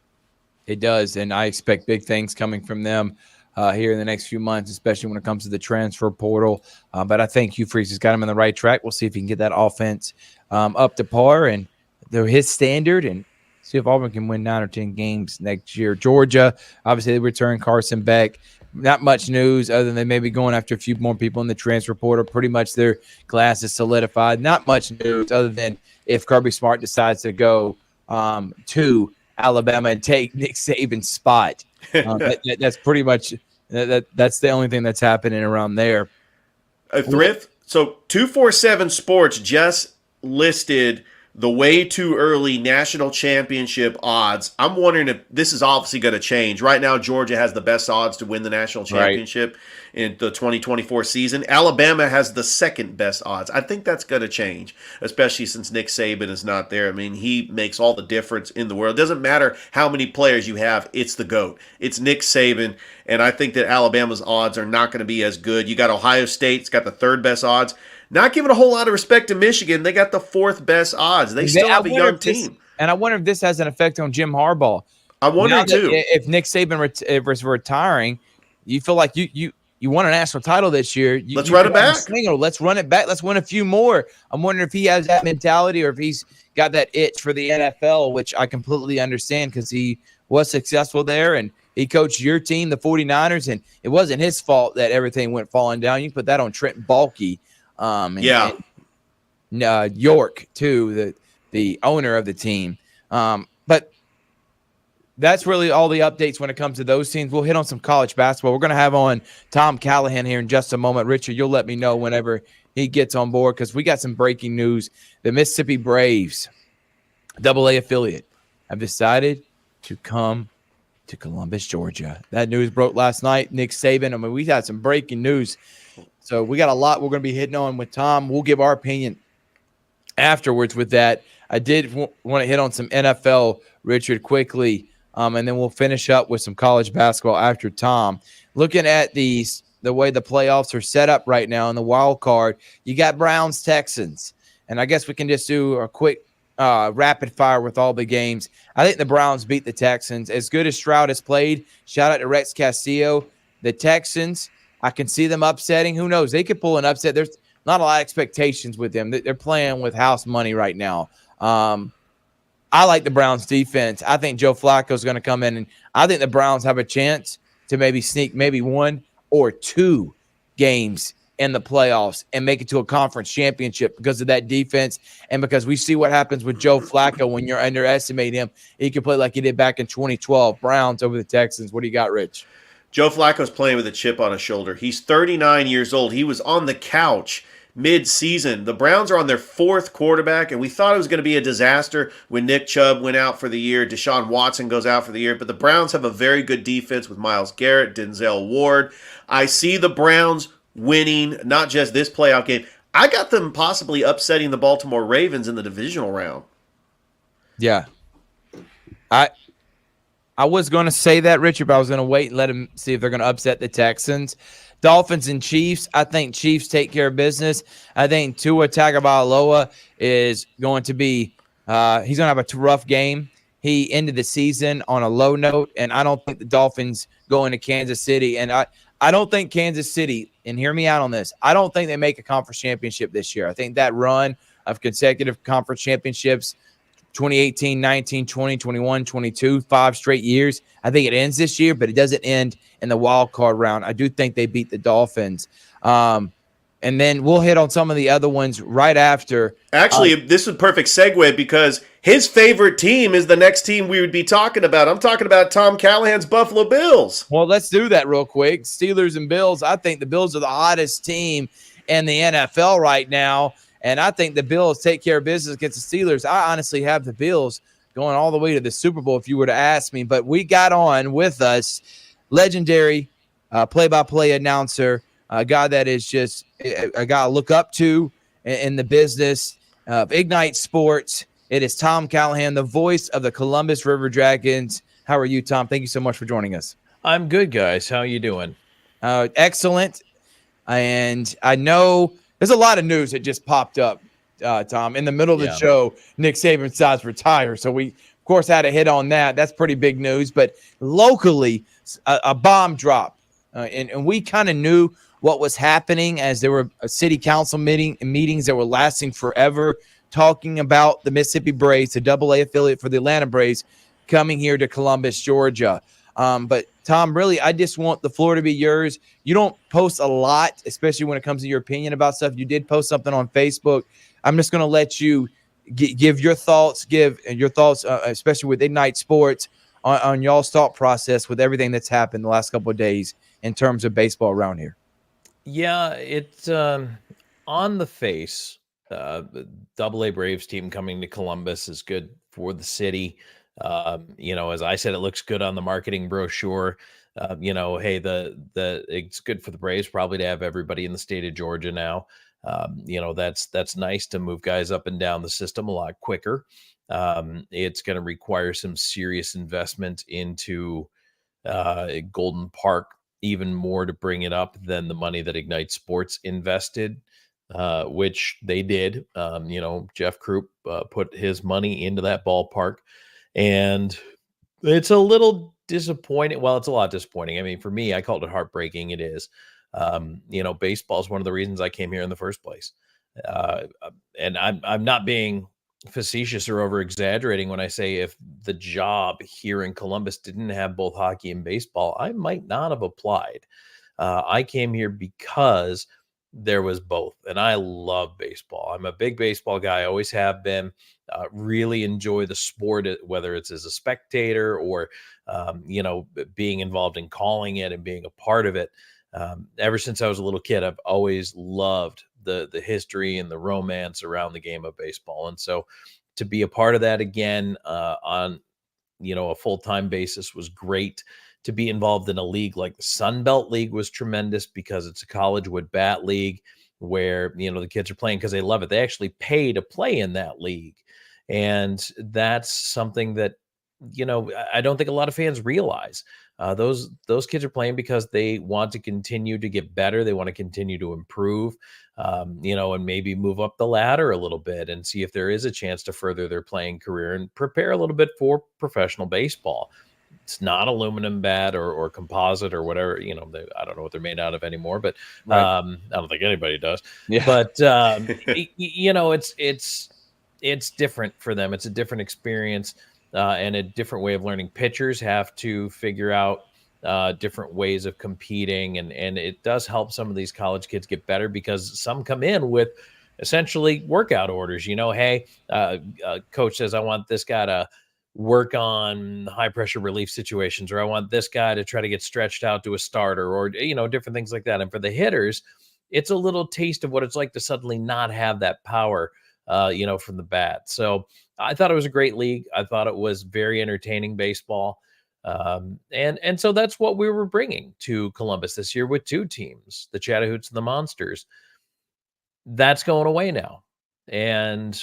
It does, and I expect big things coming from them here in the next few months, especially when it comes to the transfer portal. But I think Hugh Freeze has got him in the right track. We'll see if he can get that offense up to par and his standard, and see if Auburn can win 9 or 10 games next year. Georgia, obviously, they return Carson Beck. Not much news other than they may be going after a few more people in the transfer portal. Pretty much their class is solidified. Not much news other than if Kirby Smart decides to go to Alabama and take Nick Saban's spot. That's pretty much that's the only thing that's happening around there. Thrift. So 247 Sports just listed the way too early national championship odds. I'm wondering if this is obviously going to change. Right now, Georgia has the best odds to win the national Right. championship in the 2024 season. Alabama has the second best odds. I think that's going to change, especially since Nick Saban is not there. I mean, he makes all the difference in the world. It doesn't matter how many players you have, it's the GOAT. It's Nick Saban, and I think that Alabama's odds are not going to be as good. You got Ohio State, it's got the third best odds. Not giving a whole lot of respect to Michigan. They got the fourth best odds. They still have a young team. And I wonder if this has an effect on Jim Harbaugh. I'm wondering too. If Nick Saban was retiring, you feel like you won a national title this year. Let's run it back. Let's run it back. Let's win a few more. I'm wondering if he has that mentality or if he's got that itch for the NFL, which I completely understand because he was successful there and he coached your team, the 49ers, and it wasn't his fault that everything went falling down. You can put that on Trent Baalke. York too, the owner of the team. But that's really all the updates when it comes to those teams. We'll hit on some college basketball. We're going to have on Tom Callahan here in just a moment. Richard, you'll let me know whenever he gets on board because we got some breaking news. The Mississippi Braves, AA affiliate, have decided to come to Columbus, Georgia. That news broke last night. Nick Saban. I mean, we had some breaking news. So we got a lot we're going to be hitting on with Tom. We'll give our opinion afterwards with that. I did want to hit on some NFL, Richard, quickly, and then we'll finish up with some college basketball after Tom. Looking at the way the playoffs are set up right now in the wild card, you got Browns, Texans, and I guess we can just do a quick rapid fire with all the games. I think the Browns beat the Texans. As good as Stroud has played, shout out to Rex Castillo. The Texans, I can see them upsetting. Who knows? They could pull an upset. There's not a lot of expectations with them. They're playing with house money right now. I like the Browns defense. I think Joe Flacco is going to come in, and I think the Browns have a chance to maybe sneak maybe 1 or 2 games in the playoffs and make it to a conference championship because of that defense and because we see what happens with Joe Flacco when you're underestimating him. He can play like he did back in 2012. Browns over the Texans. What do you got, Rich? Joe Flacco's playing with a chip on his shoulder. He's 39 years old. He was on the couch mid-season. The Browns are on their 4th quarterback, and we thought it was going to be a disaster when Nick Chubb went out for the year. Deshaun Watson goes out for the year. But the Browns have a very good defense with Myles Garrett, Denzel Ward. I see the Browns winning not just this playoff game. I got them possibly upsetting the Baltimore Ravens in the divisional round. Yeah. I was going to say that, Richard, but I was going to wait and let him see if they're going to upset the Texans. Dolphins and Chiefs. I think Chiefs take care of business. I think Tua Tagovailoa is going to be he's going to have a rough game. He ended the season on a low note, and I don't think the Dolphins go into Kansas City. And I don't think Kansas City, and hear me out on this, I don't think they make a conference championship this year. I think that run of consecutive conference championships 2018, 19, 20, 21, 22, 5 straight years. I think it ends this year, but it doesn't end in the wild card round. I do think they beat the Dolphins. And then we'll hit on some of the other ones right after. Actually, this is a perfect segue because his favorite team is the next team we would be talking about. I'm talking about Tom Callahan's Buffalo Bills. Well, let's do that real quick. Steelers and Bills. I think the Bills are the hottest team in the NFL right now. And I think the Bills take care of business against the Steelers. I honestly have the Bills going all the way to the Super Bowl if you were to ask me. But we got on with us legendary play-by-play announcer, a guy that is just a guy I look up to in the business of Ignite Sports. It is Tom Callahan, the voice of the Columbus River Dragons. How are you, Tom? Thank you so much for joining us. I'm good, guys. How are you doing? Excellent. And I know there's a lot of news that just popped up, Tom. In the middle of the show, Nick Saban decides to retire. So we, of course, had a hit on that. That's pretty big news. But locally, a bomb dropped. And we kind of knew what was happening as there were city council meetings that were lasting forever, talking about the Mississippi Braves, the AA affiliate for the Atlanta Braves, coming here to Columbus, Georgia. But Tom, really, I just want the floor to be yours. You don't post a lot, especially when it comes to your opinion about stuff. You did post something on Facebook. I'm just going to let you give your thoughts, especially with Ignite Sports, on y'all's thought process with everything that's happened the last couple of days in terms of baseball around here. Yeah, it's on the face. Double A Braves team coming to Columbus is good for the city. As I said, it looks good on the marketing brochure. Hey, it's good for the Braves probably to have everybody in the state of Georgia now. That's nice to move guys up and down the system a lot quicker. It's going to require some serious investment into Golden Park, even more to bring it up than the money that Ignite Sports invested, which they did. Jeff Krupp put his money into that ballpark, and it's a little disappointing. Well, it's a lot disappointing. I mean, for me, I called it heartbreaking. It is. Baseball is one of the reasons I came here in the first place. And I'm not being facetious or over exaggerating when I say if the job here in Columbus didn't have both hockey and baseball, I might not have applied. I came here because there was both, and I love baseball. I'm a big baseball guy. I always have been. Really enjoy the sport, whether it's as a spectator or, being involved in calling it and being a part of it. Ever since I was a little kid, I've always loved the history and the romance around the game of baseball. And so to be a part of that again on, a full-time basis was great. To be involved in a league like the Sun Belt League was tremendous because it's a college wood bat league where, the kids are playing because they love it. They actually pay to play in that league. And that's something that, I don't think a lot of fans realize. Those kids are playing because they want to continue to get better. They want to continue to improve, and maybe move up the ladder a little bit and see if there is a chance to further their playing career and prepare a little bit for professional baseball. It's not aluminum bat or composite or whatever, I don't know what they're made out of anymore, but right. I don't think anybody does. Yeah. But, it's different for them. It's a different experience. And a different way of learning. Pitchers have to figure out different ways of competing. And it does help some of these college kids get better because some come in with essentially workout orders. Hey, coach says, I want this guy to work on high pressure relief situations, or I want this guy to try to get stretched out to a starter, or, different things like that. And for the hitters, it's a little taste of what it's like to suddenly not have that power, from the bat. So I thought it was a great league. I thought it was very entertaining baseball. And so that's what we were bringing to Columbus this year with two teams, the Chat-a-Hoots and the Monsters. That's going away now. And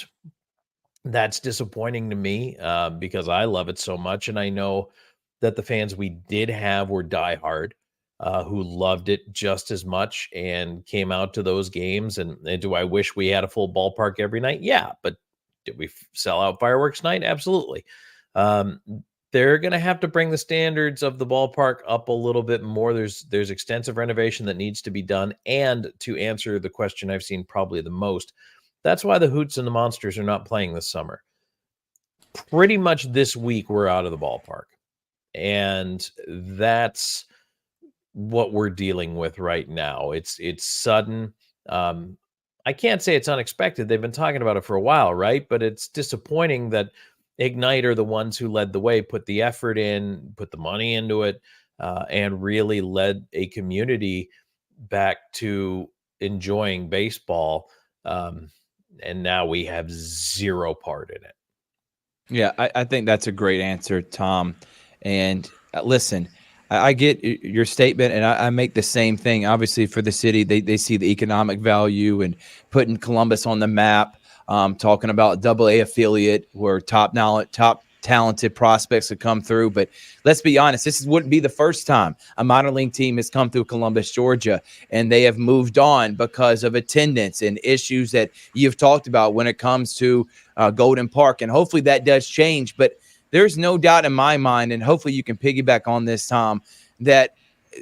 that's disappointing to me because I love it so much. And I know that the fans we did have were diehard, who loved it just as much and came out to those games. And do I wish we had a full ballpark every night? Yeah, but did we sell out fireworks night? Absolutely. They're going to have to bring the standards of the ballpark up a little bit more. There's extensive renovation that needs to be done. And to answer the question I've seen probably the most, that's why the Hoots and the Monsters are not playing this summer. Pretty much this week, we're out of the ballpark. And that's what we're dealing with right now. It's sudden. I can't say it's unexpected. They've been talking about it for a while, right? But it's disappointing that Ignite are the ones who led the way, put the effort in, put the money into it, and really led a community back to enjoying baseball. And now we have zero part in it. Yeah, I think that's a great answer, Tom. And listen, I get your statement, and I make the same thing. Obviously, for the city, they see the economic value and putting Columbus on the map, talking about AA affiliate where top talented prospects have come through. But let's be honest, this wouldn't be the first time a minor league team has come through Columbus, Georgia, and they have moved on because of attendance and issues that you've talked about when it comes to Golden Park. And hopefully that does change. But there's no doubt in my mind, and hopefully you can piggyback on this, Tom, that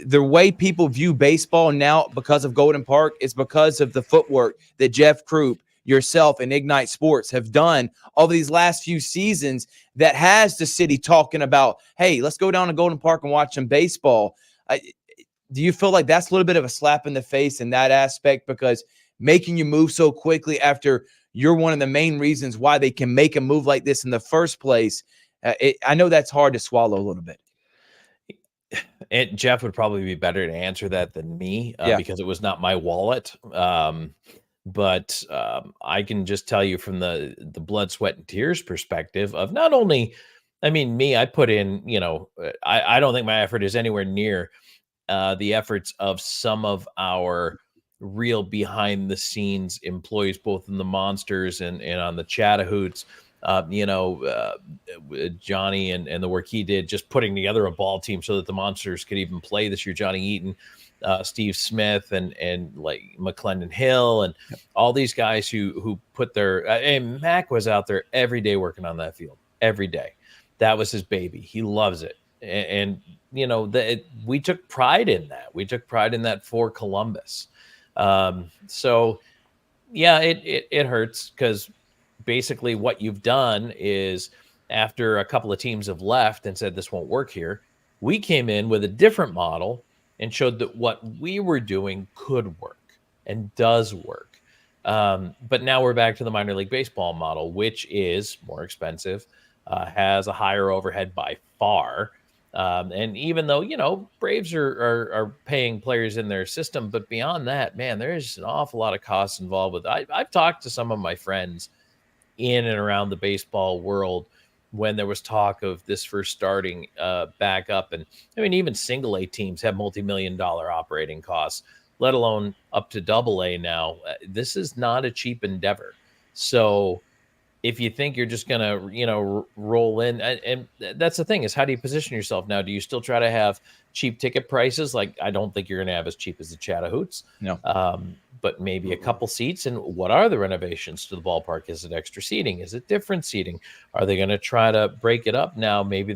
the way people view baseball now because of Golden Park is because of the footwork that Jeff Krupp, yourself, and Ignite Sports have done over these last few seasons that has the city talking about, hey, let's go down to Golden Park and watch some baseball. Do you feel like that's a little bit of a slap in the face in that aspect, because making you move so quickly after you're one of the main reasons why they can make a move like this in the first place? I know that's hard to swallow a little bit. Jeff would probably be better to answer that than me because it was not my wallet. But I can just tell you from the blood, sweat, and tears perspective of not only, I mean, me, I put in, I don't think my effort is anywhere near the efforts of some of our real behind the scenes employees, both in the Monsters and on the Chat-a-Hoots. Johnny and the work he did just putting together a ball team so that the Monsters could even play this year. Johnny Eaton, Steve Smith, and like McClendon Hill, and all these guys who put their and Mac was out there every day working on that field every day. That was his baby. He loves it. And we took pride in that. We took pride in that for Columbus. So yeah, it hurts because basically what you've done is, after a couple of teams have left and said this won't work here, we came in with a different model and showed that what we were doing could work and does work. But now we're back to the minor league baseball model, which is more expensive, has a higher overhead by far. And even though, Braves are paying players in their system, but beyond that, man, there's an awful lot of costs involved with it. I've talked to some of my friends in and around the baseball world when there was talk of this first starting back up. And I mean, even single A teams have multi-million-dollar operating costs, let alone up to double A now. This is not a cheap endeavor. So if you think you're just going to, roll in, and that's the thing, is how do you position yourself now? Do you still try to have cheap ticket prices? Like, I don't think you're going to have as cheap as the Chat-a-Hoots. No. But maybe a couple seats. And what are the renovations to the ballpark? Is it extra seating? Is it different seating? Are they going to try to break it up now? Maybe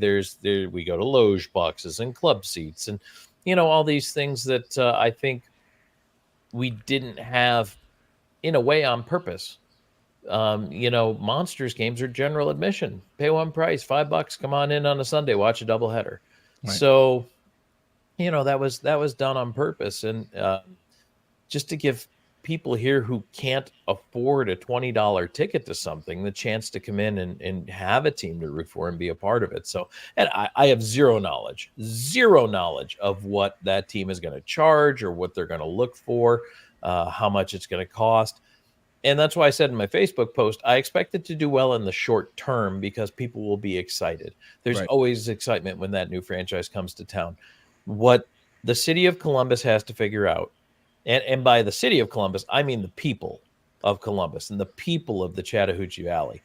we go to loge boxes and club seats and, all these things that I think we didn't have in a way on purpose. Monsters games are general admission, pay one price, $5, come on in on a Sunday, watch a doubleheader. Right. So, that was done on purpose. And just to give people here who can't afford a $20 ticket to something the chance to come in and have a team to root for and be a part of it. So, and I have zero knowledge of what that team is going to charge or what they're going to look for, how much it's going to cost. And that's why I said in my Facebook post, I expect it to do well in the short term because people will be excited. There's always excitement when that new franchise comes to town. What the city of Columbus has to figure out, and by the city of Columbus, I mean the people of Columbus and the people of the Chattahoochee Valley.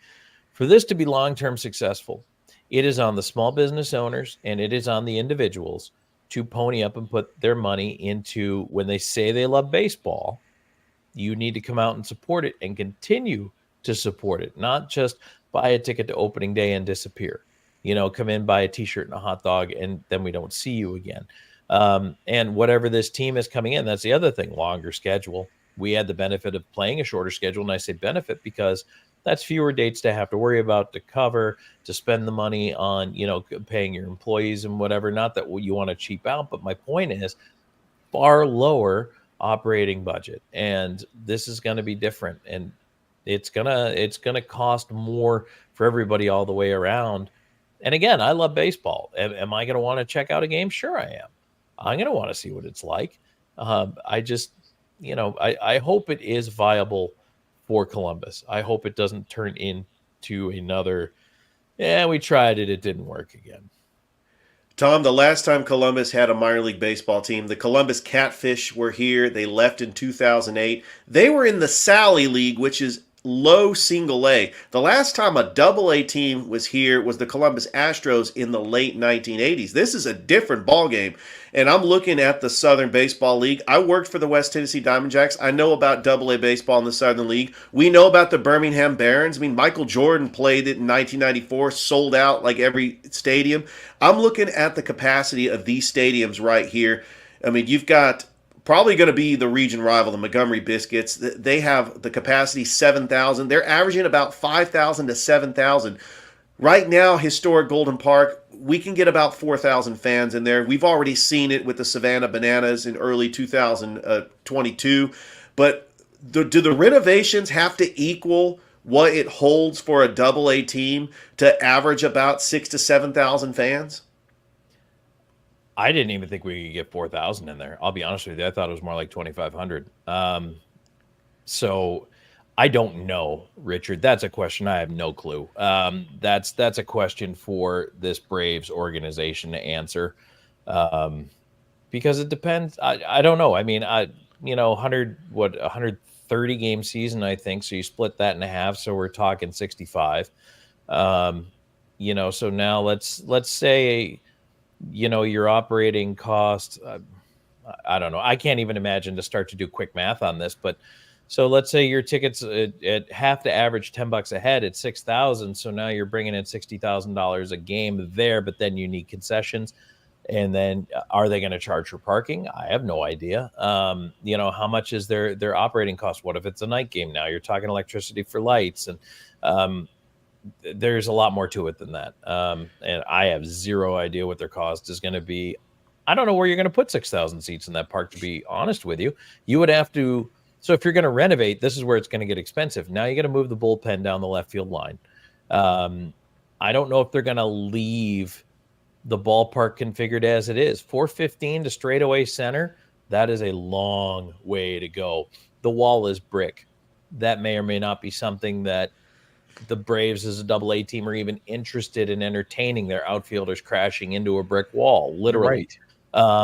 For this to be long-term successful, it is on the small business owners and it is on the individuals to pony up and put their money into, when they say they love baseball, you need to come out and support it and continue to support it, not just buy a ticket to opening day and disappear. Come in, buy a T-shirt and a hot dog, and then we don't see you again. And whatever this team is coming in, that's the other thing, longer schedule. We had the benefit of playing a shorter schedule, and I say benefit because that's fewer dates to have to worry about, to cover, to spend the money on, paying your employees and whatever. Not that you want to cheap out, but my point is far lower operating budget, and this is going to be different, and it's gonna cost more for everybody all the way around. And again, I love baseball. Am I going to want to check out a game? Sure, I am. I'm going to want to see what it's like. I just, I hope it is viable for Columbus. I hope it doesn't turn into another, we tried it, it didn't work again. Tom, the last time Columbus had a minor league baseball team, the Columbus Catfish were here. They left in 2008. They were in the Sally League, which is low single A. The last time a double A team was here was the Columbus Astros in the late 1980s. This is a different ballgame. And I'm looking at the Southern Baseball League. I worked for the West Tennessee Diamond Jacks. I know about double A baseball in the Southern League. We know about the Birmingham Barons. I mean, Michael Jordan played it in 1994, sold out like every stadium. I'm looking at the capacity of these stadiums right here. I mean, you've got probably going to be the region rival, the Montgomery Biscuits. They have the capacity 7,000. They're averaging about 5,000 to 7,000. Right now, historic Golden Park, we can get about 4,000 fans in there. We've already seen it with the Savannah Bananas in early 2022. But do the renovations have to equal what it holds for a double A team to average about 6,000 to 7,000 fans? I didn't even think we could get 4,000 in there. I'll be honest with you. I thought it was more like 2,500. So I don't know, Richard. That's a question I have no clue. That's a question for this Braves organization to answer, because it depends. I don't know. I mean, 130 game season, I think. So you split that in half. So we're talking 65. So now let's say, your operating cost. I don't know. I can't even imagine to start to do quick math on this, but so let's say your tickets at have to average $10 a head at 6,000. So now you're bringing in $60,000 a game there, but then you need concessions. And then are they going to charge for parking? I have no idea. How much is their operating cost? What if it's a night game? Now you're talking electricity for lights, and there's a lot more to it than that. And I have zero idea what their cost is going to be. I don't know where you're going to put 6,000 seats in that park, to be honest with you. You would have to. So if you're going to renovate, this is where it's going to get expensive. Now you got to move the bullpen down the left field line. I don't know if they're going to leave the ballpark configured as it is. 415 to straightaway center, that is a long way to go. The wall is brick. That may or may not be something that the Braves as a AA team are even interested in entertaining their outfielders crashing into a brick wall, literally. Right.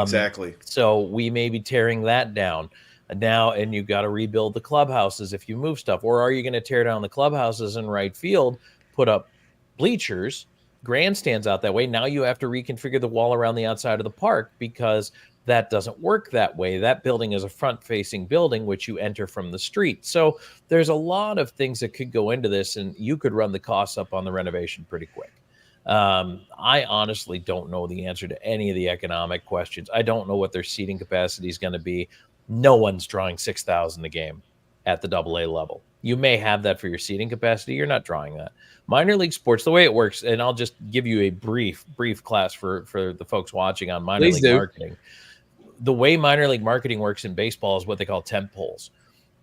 Exactly. So we may be tearing that down now, and you've got to rebuild the clubhouses if you move stuff. Or are you going to tear down the clubhouses in right field, put up bleachers, grandstands out that way? Now you have to reconfigure the wall around the outside of the park, because that doesn't work that way. That building is a front-facing building, which you enter from the street. So there's a lot of things that could go into this, and you could run the costs up on the renovation pretty quick. I honestly don't know the answer to any of the economic questions. I don't know what their seating capacity is going to be. No one's drawing 6,000 a game at the AA level. You may have that for your seating capacity. You're not drawing that. Minor league sports, the way it works, and I'll just give you a brief class for the folks watching on minor league marketing. The way minor league marketing works in baseball is what they call tent poles.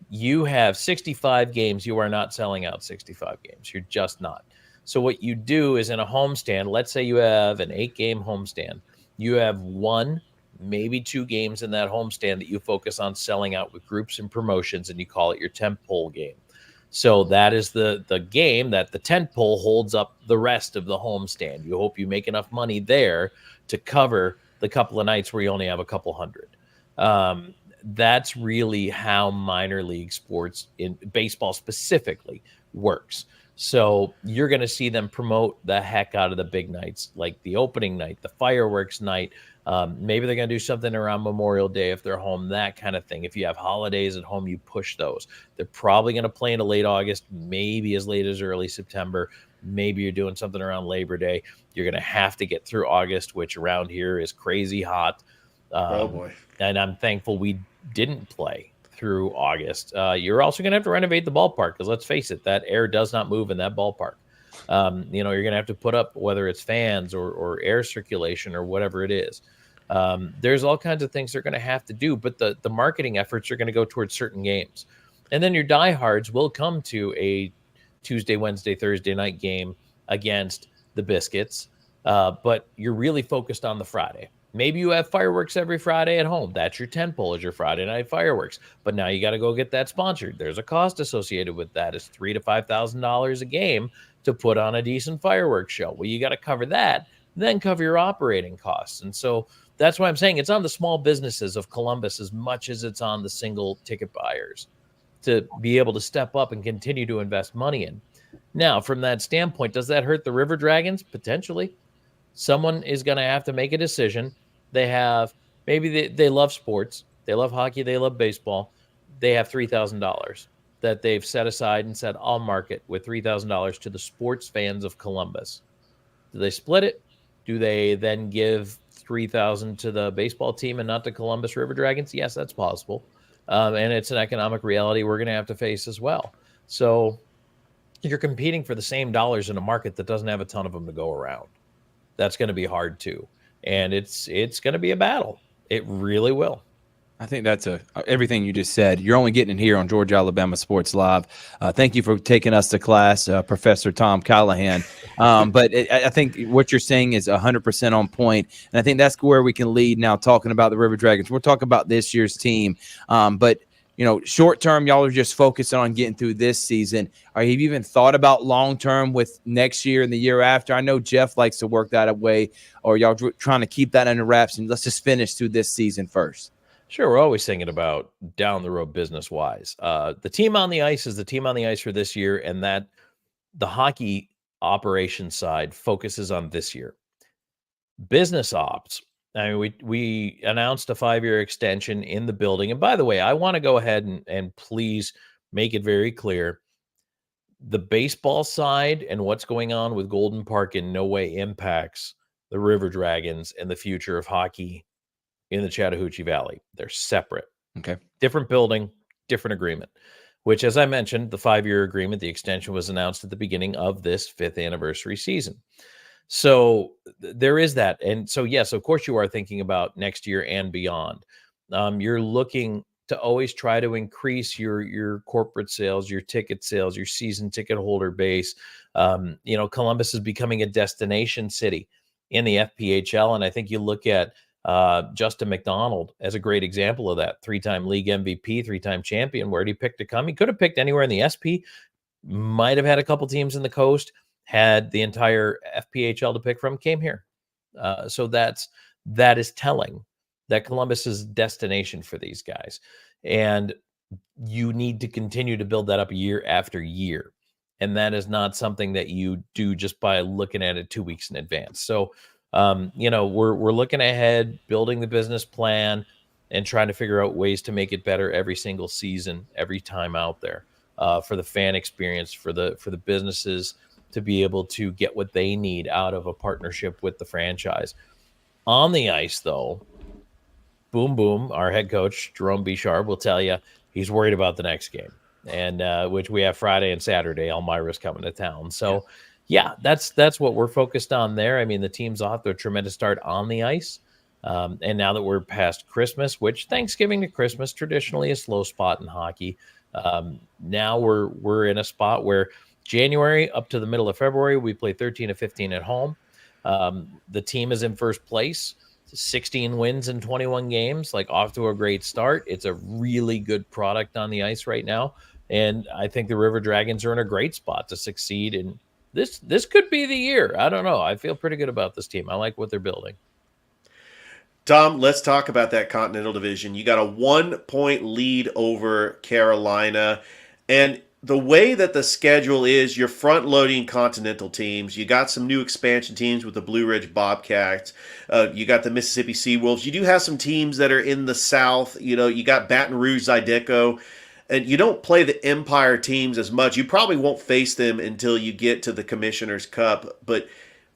You have 65 games. You are not selling out 65 games. You're just not. So what you do is, in a homestand, let's say you have an 8-game homestand. You have 1, maybe 2 games in that homestand that you focus on selling out with groups and promotions, and you call it your tent pole game. So that is the game that the tent pole holds up the rest of the homestand. You hope you make enough money there to cover the couple of nights where you only have a couple hundred. That's really how minor league sports, in baseball specifically, works. So you're going to see them promote the heck out of the big nights, like the opening night, the fireworks night. Maybe they're going to do something around Memorial Day if they're home, that kind of thing. If you have holidays at home, you push those. They're probably going to play into late August, maybe as late as early September. Maybe you're doing something around Labor Day. You're going to have to get through August, which around here is crazy hot. Oh, boy. And I'm thankful we didn't play through August. You're also going to have to renovate the ballpark, because let's face it, that air does not move in that ballpark. You're going to have to put up, whether it's fans or air circulation or whatever it is. There's all kinds of things they're going to have to do, but the marketing efforts are going to go towards certain games. And then your diehards will come to a Tuesday, Wednesday, Thursday night game against the Biscuits, but you're really focused on the Friday. Maybe you have fireworks every Friday at home. That's your tent pole, is your Friday night fireworks. But now you got to go get that sponsored. There's a cost associated with that. It's $3,000 to $5,000 a game to put on a decent fireworks show. Well, you got to cover that, then cover your operating costs. And so that's why I'm saying it's on the small businesses of Columbus as much as it's on the single ticket buyers to be able to step up and continue to invest money in. Now, from that standpoint, does that hurt the River Dragons? Potentially. Someone is going to have to make a decision. They have, maybe they love sports. They love hockey. They love baseball. They have $3,000 that they've set aside and said, I'll market with $3,000 to the sports fans of Columbus. Do they split it? Do they then give $3,000 to the baseball team and not to Columbus River Dragons? Yes, that's possible. And it's an economic reality we're going to have to face as well. So you're competing for the same dollars in a market that doesn't have a ton of them to go around. That's going to be hard too. And it's going to be a battle. It really will. I think that's everything you just said. You're only getting it here on Georgia Alabama Sports Live. Thank you for taking us to class, Professor Tom Callahan. But I think what you're saying is 100% on point, and I think that's where we can lead now. Talking about the River Dragons, we'll talk about this year's team. But short term, y'all are just focusing on getting through this season. Have you even thought about long term with next year and the year after? I know Jeff likes to work that away, or y'all trying to keep that under wraps and let's just finish through this season first. Sure, we're always thinking about down the road business wise. The team on the ice is the team on the ice for this year, and that the hockey operation side focuses on this year. Business ops. I mean, we announced a 5-year extension in the building. And by the way, I want to go ahead and please make it very clear. The baseball side and what's going on with Golden Park in no way impacts the River Dragons and the future of hockey in the Chat-a-Hoots Valley. They're separate. Okay. Different building, different agreement, which, as I mentioned, the 5-year agreement, the extension was announced at the beginning of this 5th anniversary season. So there is that. And so, yes, of course you are thinking about next year and beyond. You're looking to always try to increase your corporate sales, your ticket sales, your season ticket holder base. Columbus is becoming a destination city in the FPHL. And I think you look at Justin McDonald as a great example of that. 3-time league MVP, 3-time champion. Where did he pick to come? He could have picked anywhere in the SP, might have had a couple teams in the coast, had the entire FPHL to pick from, came here. So that is telling that Columbus is a destination for these guys. And you need to continue to build that up year after year. And that is not something that you do just by looking at it 2 weeks in advance. So, we're looking ahead, building the business plan and trying to figure out ways to make it better every single season, every time out there, for the fan experience, for the businesses to be able to get what they need out of a partnership with the franchise. On the ice, though, Boom Boom, our head coach, Jerome Bichard, will tell you he's worried about the next game, and which we have Friday and Saturday. Elmira's coming to town. So, yeah, that's what we're focused on there. I mean, the team's off to a tremendous start on the ice. And now that we're past Christmas, which Thanksgiving to Christmas traditionally is a slow spot in hockey, now we're in a spot where January up to the middle of February, we play 13 to 15 at home. The team is in first place, 16 wins in 21 games, like off to a great start. It's a really good product on the ice right now. And I think the River Dragons are in a great spot to succeed. And this could be the year. I don't know. I feel pretty good about this team. I like what they're building. Tom, let's talk about that Continental Division. You got a 1-point lead over Carolina. And the way that the schedule is, you're front-loading Continental teams. You got some new expansion teams with the Blue Ridge Bobcats. You got the Mississippi Seawolves. You do have some teams that are in the South. You got Baton Rouge, Zydeco. And you don't play the Empire teams as much. You probably won't face them until you get to the Commissioner's Cup. But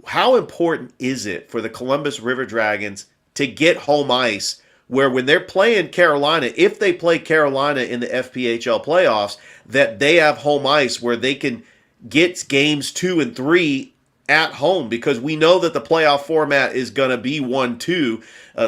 how important is it for the Columbus River Dragons to get home ice, where when they're playing Carolina, if they play Carolina in the FPHL playoffs, that they have home ice where they can get games 2 and 3 at home? Because we know that the playoff format is going to be 1-2.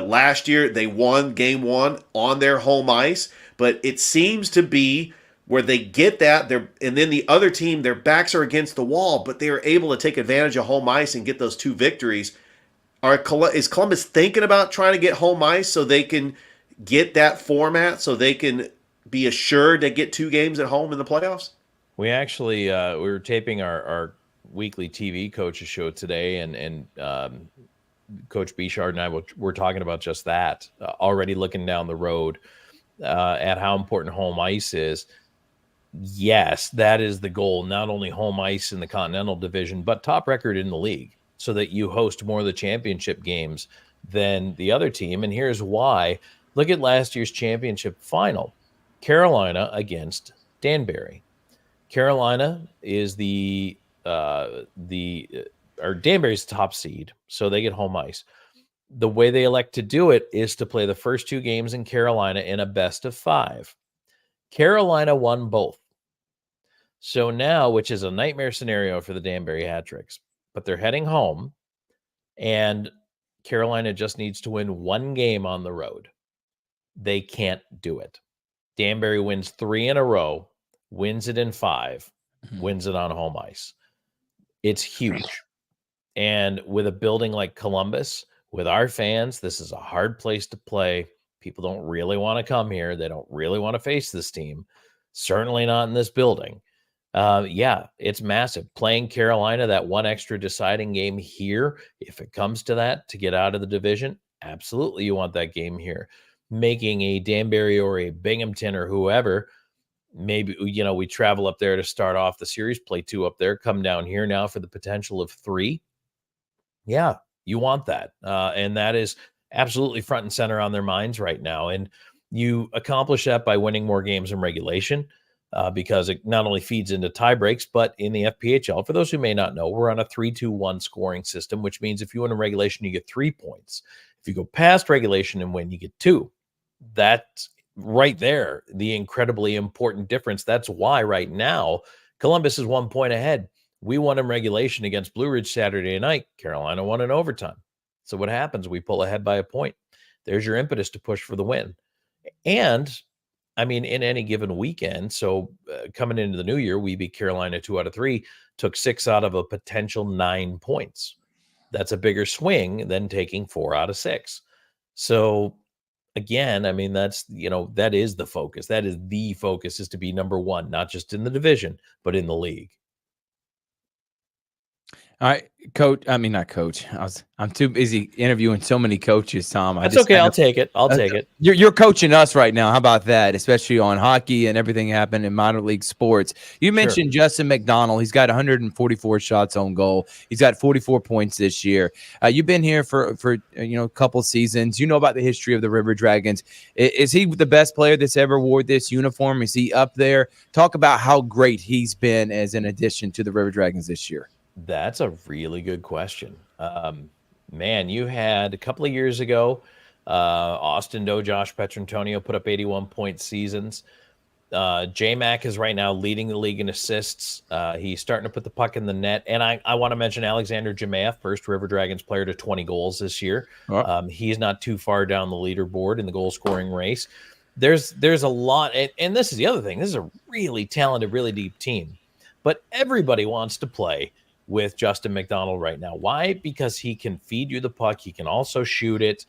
Last year, they won game 1 on their home ice, but it seems to be where they get that, and then the other team, their backs are against the wall, but they are able to take advantage of home ice and get those 2 victories. Is Columbus thinking about trying to get home ice so they can get that format, so they can be assured to get 2 games at home in the playoffs? We actually we were taping our weekly TV coaches show today, and Coach Bichard and I were talking about just that, already looking down the road at how important home ice is. Yes, that is the goal, not only home ice in the Continental Division, but top record in the league, so that you host more of the championship games than the other team. And here's why. Look at last year's championship final. Carolina against Danbury. Carolina is Danbury's top seed, so they get home ice. The way they elect to do it is to play the first 2 games in Carolina in a best of 5. Carolina won both. So now, which is a nightmare scenario for the Danbury Hat-Tricks, but they're heading home, and Carolina just needs to win 1 game on the road. They can't do it. Danbury wins 3 in a row, wins it in 5, wins it on home ice. It's huge. And with a building like Columbus, with our fans, this is a hard place to play. People don't really want to come here. They don't really want to face this team. Certainly not in this building. Yeah, it's massive. Playing Carolina, that one extra deciding game here, if it comes to that, to get out of the division, absolutely you want that game here. Making a Danbury or a Binghamton or whoever, maybe, we travel up there to start off the series, play 2 up there, come down here now for the potential of 3. Yeah, you want that. And that is absolutely front and center on their minds right now. And you accomplish that by winning more games in regulation. Because it not only feeds into tie breaks, but in the FPHL, for those who may not know, we're on a 3-2-1 scoring system, which means if you win a regulation, you get 3 points. If you go past regulation and win, you get 2. That's right there, the incredibly important difference. That's why right now, Columbus is 1 point ahead. We won in regulation against Blue Ridge Saturday night. Carolina won in overtime. So what happens? We pull ahead by a point. There's your impetus to push for the win. And I mean, in any given weekend, so coming into the new year, we beat Carolina 2 out of 3, took 6 out of a potential 9 points. That's a bigger swing than taking 4 out of 6. So again, I mean, that's, that is the focus. That is the focus, is to be number 1, not just in the division, but in the league. All right, coach. I mean, not coach. I'm too busy interviewing so many coaches, Tom. That's okay. I'll take it. I'll take it. You're coaching us right now. How about that? Especially on hockey and everything happened in minor league sports. You mentioned Justin McDonald. He's got 144 shots on goal. He's got 44 points this year. You've been here for a couple seasons. You know about the history of the River Dragons. Is he the best player that's ever wore this uniform? Is he up there? Talk about how great he's been as an addition to the River Dragons this year. That's a really good question. Man, you had a couple of years ago, Austin Doe, Josh Petrantonio put up 81-point seasons. J-Mac is right now leading the league in assists. He's starting to put the puck in the net. And I want to mention Alexander Jemayev, first River Dragons player to 20 goals this year. He's not too far down the leaderboard in the goal-scoring race. There's a lot, and this is the other thing. This is a really talented, really deep team. But everybody wants to play with Justin McDonald right now. Why? Because he can feed you the puck. He can also shoot it.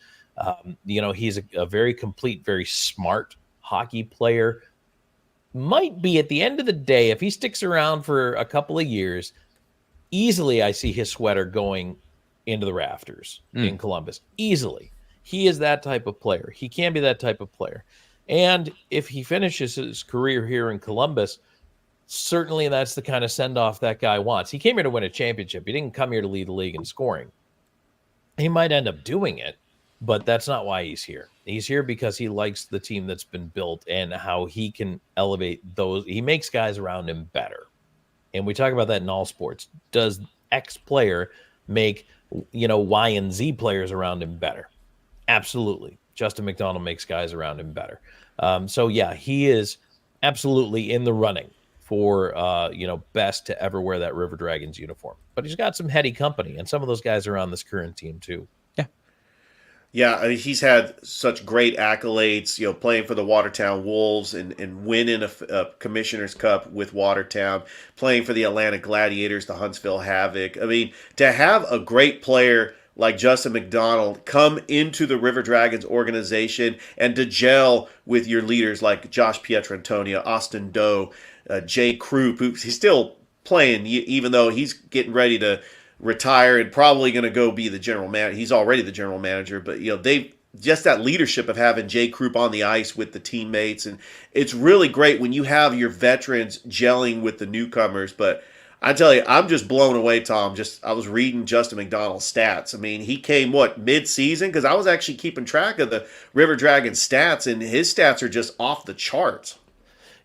He's a very complete, very smart hockey player. Might be, at the end of the day, if he sticks around for a couple of years, easily I see his sweater going into the rafters in Columbus. Easily. He is that type of player. He can be that type of player. And if he finishes his career here in Columbus, certainly that's the kind of send-off that guy wants. He came here to win a championship. He didn't come here to lead the league in scoring. He might end up doing it, but that's not why he's here. He's here because he likes the team that's been built and how he can elevate those. He makes guys around him better. And we talk about that in all sports. Does X player make, Y and Z players around him better? Absolutely. Justin McDonald makes guys around him better. He is absolutely in the running for best to ever wear that River Dragons uniform. But he's got some heady company, and some of those guys are on this current team too. Yeah, I mean, he's had such great accolades, playing for the Watertown Wolves and winning a Commissioner's Cup with Watertown, playing for the Atlanta Gladiators, the Huntsville Havoc. I mean, to have a great player like Justin McDonald come into the River Dragons organization and to gel with your leaders like Josh Pietrantonio, Austin Doe, Jay Krupp, who's still playing, even though he's getting ready to retire and probably going to go be the general manager. He's already the general manager, but they just that leadership of having Jay Krupp on the ice with the teammates, and it's really great when you have your veterans gelling with the newcomers. But I tell you, I'm just blown away, Tom. I was reading Justin McDonald's stats. I mean, he came mid-season, because I was actually keeping track of the River Dragons stats, and his stats are just off the charts.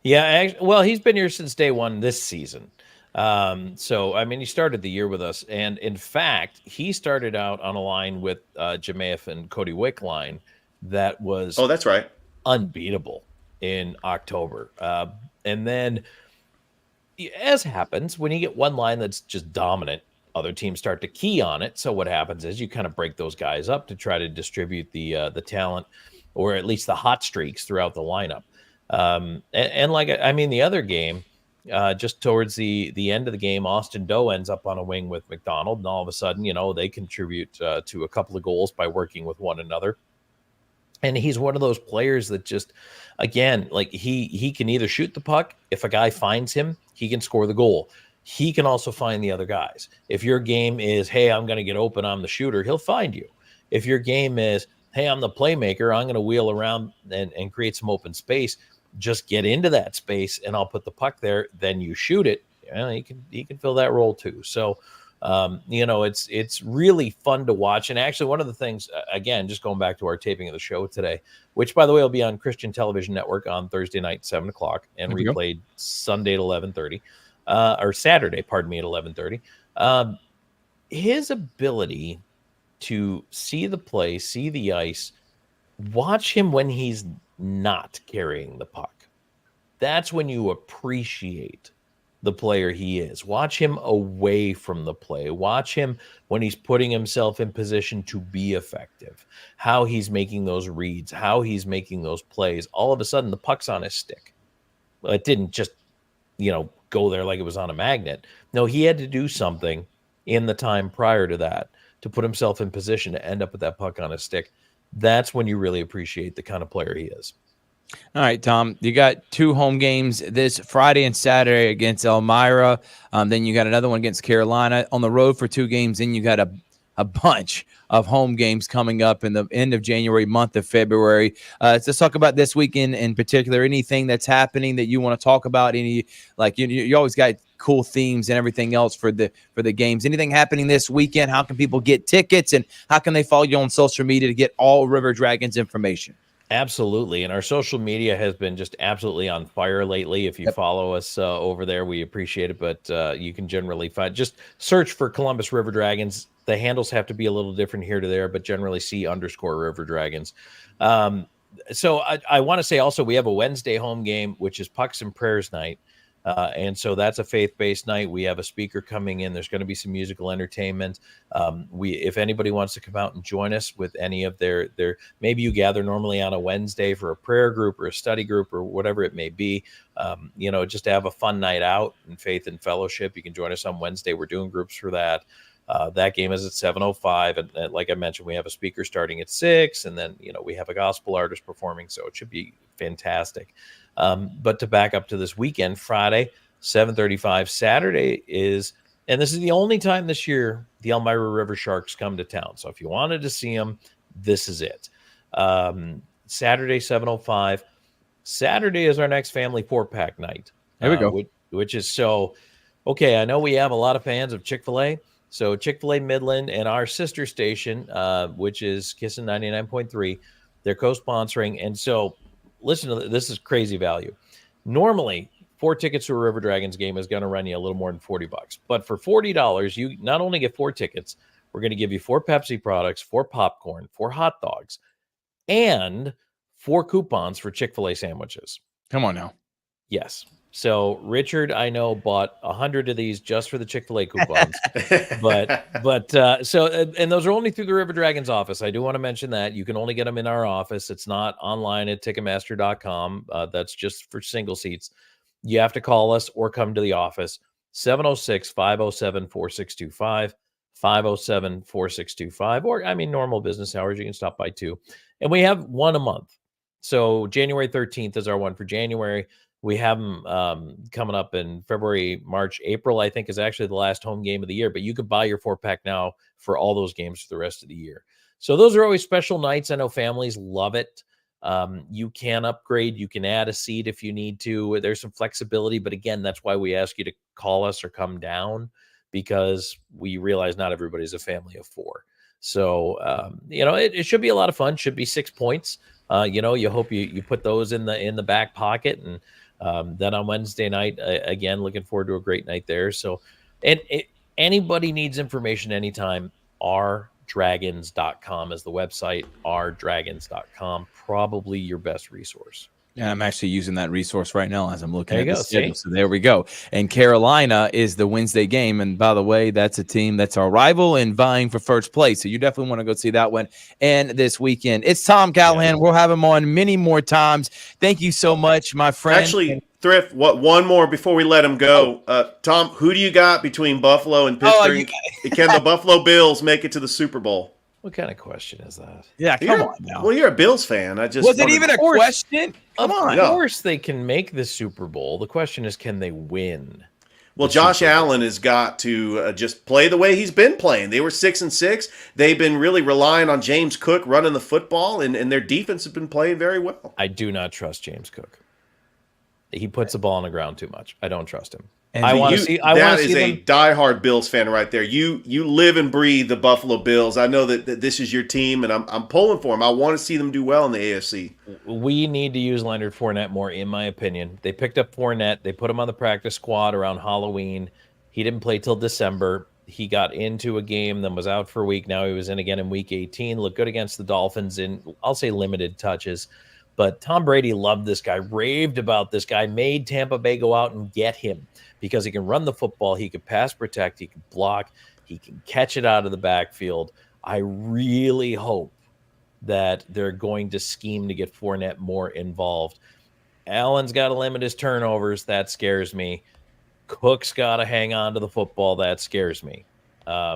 Yeah, well, he's been here since day one this season. He started the year with us, and in fact, he started out on a line with Jemayev and Cody Wick line that was that's right, unbeatable in October. And then, as happens, when you get one line that's just dominant, other teams start to key on it. So what happens is you kind of break those guys up to try to distribute the talent, or at least the hot streaks throughout the lineup. The other game, just towards the end of the game, Austin Doe ends up on a wing with McDonald, and all of a sudden, they contribute to a couple of goals by working with one another. And he's one of those players that just, again, like he can either shoot the puck. If a guy finds him, he can score the goal. He can also find the other guys. If your game is, hey, I'm going to get open, I'm the shooter, he'll find you. If your game is, hey, I'm the playmaker, I'm going to wheel around and create some open space, just get into that space and I'll put the puck there, then you shoot it. He can fill that role too. So, it's really fun to watch. And actually, one of the things, again, just going back to our taping of the show today, which, by the way, will be on Christian Television Network on Thursday night, 7 o'clock, and replayed Sunday at 11:30, or Saturday, pardon me, at 11:30. His ability to see the play, see the ice, watch him when he's not carrying the puck. That's when you appreciate the player he is. Watch him away from the play. Watch him when he's putting himself in position to be effective, how he's making those reads, how he's making those plays. All of a sudden, the puck's on his stick. Well, it didn't just, go there like it was on a magnet. No, he had to do something in the time prior to that to put himself in position to end up with that puck on his stick. That's when you really appreciate the kind of player he is. All right, Tom, you got 2 home games this Friday and Saturday against Elmira. Then you got another one against Carolina on the road for 2 games. Then you got a bunch of home games coming up in the end of January, month of February. Let's talk about this weekend in particular. Anything that's happening that you want to talk about? Any, like, you always got cool themes and everything else for the games. Anything happening this weekend? How can people get tickets, and how can they follow you on social media to get all River Dragons information? Absolutely. And our social media has been just absolutely on fire lately. If you follow us over there, we appreciate it. But you can generally just search for Columbus River Dragons. The handles have to be a little different here to there, but generally _River Dragons. So I want to say also we have a Wednesday home game, which is Pucks and Prayers night. And so that's a faith-based night. We have a speaker coming in. There's going to be some musical entertainment. If anybody wants to come out and join us with any of their, maybe you gather normally on a Wednesday for a prayer group or a study group or whatever it may be, just to have a fun night out in faith and fellowship. You can join us on Wednesday. We're doing groups for that. That game is at 7:05. And like I mentioned, we have a speaker starting at 6, and then, we have a gospel artist performing. So it should be fantastic. But to back up to this weekend, Friday, 7:35, Saturday is, and this is the only time this year the Elmira River Sharks come to town. So if you wanted to see them, this is it. Saturday, 7:05. Saturday is our next family 4-pack night. There we go. Which is so, okay, I know we have a lot of fans of Chick-fil-A. So Chick-fil-A Midland and our sister station, which is Kissin' 99.3, they're co-sponsoring. And so listen to this, is crazy value. Normally, 4 tickets to a River Dragons game is going to run you a little more than $40. But for $40, you not only get 4 tickets, we're going to give you 4 Pepsi products, 4 popcorn, 4 hot dogs, and 4 coupons for Chick-fil-A sandwiches. Come on now. Yes. So Richard, I know, bought 100 of these just for the Chick-fil-A coupons. So those are only through the River Dragons office. I do want to mention that you can only get them in our office. It's not online at Ticketmaster.com. That's just for single seats. You have to call us or come to the office. 706-507-4625, 507-4625, or normal business hours. You can stop by too. And we have one a month. So January 13th is our one for January. We have them coming up in February, March, April, I think is actually the last home game of the year. But you could buy your 4-pack now for all those games for the rest of the year. So those are always special nights. I know families love it. You can upgrade. You can add a seat if you need to. There's some flexibility. But again, that's why we ask you to call us or come down, because we realize not everybody's a family of 4. So, it should be a lot of fun. Should be 6 points. You hope you put those in the back pocket. And then on Wednesday night, again, looking forward to a great night there. So, and anybody needs information anytime, rdragons.com is the website, rdragons.com, probably your best resource. Yeah, I'm actually using that resource right now as I'm looking at the schedule. See? So there we go. And Carolina is the Wednesday game. And by the way, that's a team that's our rival and vying for first place. So you definitely want to go see that one. And this weekend, it's Tom Callahan. Yeah. We'll have him on many more times. Thank you so much, my friend. Actually, Thrift, one more before we let him go. Tom, who do you got between Buffalo and Pittsburgh? Can the Buffalo Bills make it to the Super Bowl? What kind of question is that? Yeah, come on now. Well, you're a Bills fan. I just Was it even a question? Come on. Of course they can make the Super Bowl. The question is, can they win? Well, Josh Allen has got to just play the way he's been playing. They were 6-6. They've been really relying on James Cook running the football, and their defense has been playing very well. I do not trust James Cook. He puts the ball on the ground too much. I don't trust him. And I want to see. That is a diehard Bills fan right there. You live and breathe the Buffalo Bills. I know that this is your team, and I'm pulling for them. I want to see them do well in the AFC. We need to use Leonard Fournette more, in my opinion. They picked up Fournette. They put him on the practice squad around Halloween. He didn't play till December. He got into a game, then was out for a week. Now he was in again in Week 18. Looked good against the Dolphins in, I'll say, limited touches. But Tom Brady loved this guy, raved about this guy, made Tampa Bay go out and get him because he can run the football, he could pass protect, he can block, he can catch it out of the backfield. I really hope that they're going to scheme to get Fournette more involved. Allen's got to limit his turnovers. That scares me. Cook's got to hang on to the football. That scares me,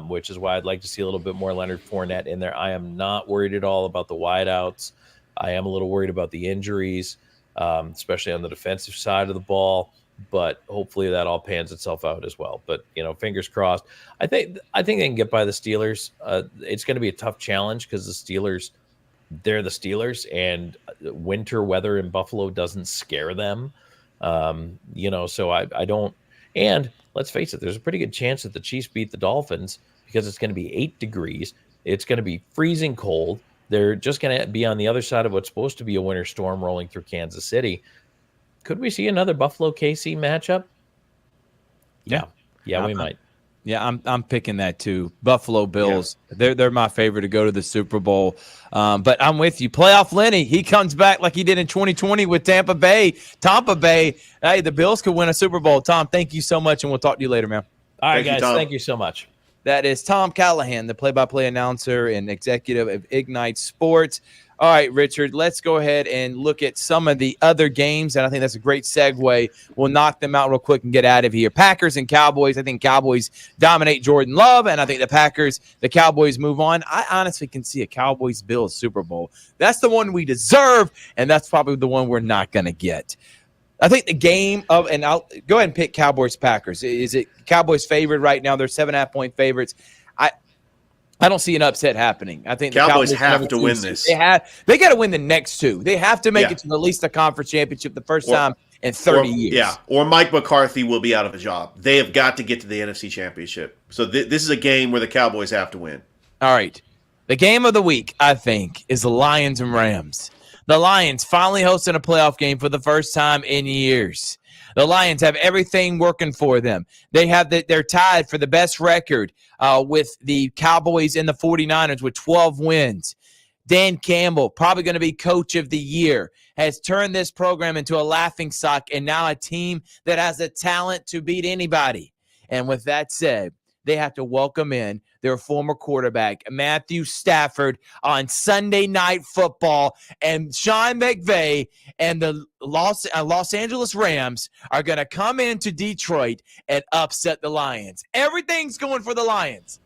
which is why I'd like to see a little bit more Leonard Fournette in there. I am not worried at all about the wideouts. I am a little worried about the injuries, especially on the defensive side of the ball. But hopefully that all pans itself out as well. But, fingers crossed. I think they can get by the Steelers. It's going to be a tough challenge because the Steelers, they're the Steelers, and winter weather in Buffalo doesn't scare them. So I don't. And let's face it, there's a pretty good chance that the Chiefs beat the Dolphins because it's going to be 8 degrees. It's going to be freezing cold. They're just going to be on the other side of what's supposed to be a winter storm rolling through Kansas City. Could we see another Buffalo-KC matchup? Yeah, we might. Yeah, I'm picking that too. Buffalo Bills, they're my favorite to go to the Super Bowl. But I'm with you. Playoff Lenny, he comes back like he did in 2020 with Tampa Bay. Hey, the Bills could win a Super Bowl. Tom, thank you so much, and we'll talk to you later, man. All right, guys, thank you so much. That is Tom Callahan, the play-by-play announcer and executive of Ignite Sports. All right, Richard, let's go ahead and look at some of the other games, and I think that's a great segue. We'll knock them out real quick and get out of here. Packers and Cowboys. I think Cowboys dominate Jordan Love, and I think the Cowboys move on. I honestly can see a Cowboys-Bills Super Bowl. That's the one we deserve, and that's probably the one we're not going to get. I think the game of, and I'll go ahead and pick Cowboys-Packers. Is it Cowboys favored right now? They're 7.5-point favorites. I don't see an upset happening. I think Cowboys have to win this. They got to win the next two. They have to make it to at least a conference championship the first time in 30 years. Yeah, or Mike McCarthy will be out of a job. They have got to get to the NFC Championship. So this is a game where the Cowboys have to win. All right. The game of the week, I think, is the Lions and Rams. The Lions finally hosting a playoff game for the first time in years. The Lions have everything working for them. They're tied for the best record with the Cowboys and the 49ers with 12 wins. Dan Campbell, probably going to be coach of the year, has turned this program into a laughingstock and now a team that has the talent to beat anybody. And with that said, they have to welcome in their former quarterback, Matthew Stafford, on Sunday Night Football. And Sean McVay and the Los Angeles Rams are going to come into Detroit and upset the Lions. Everything's going for the Lions.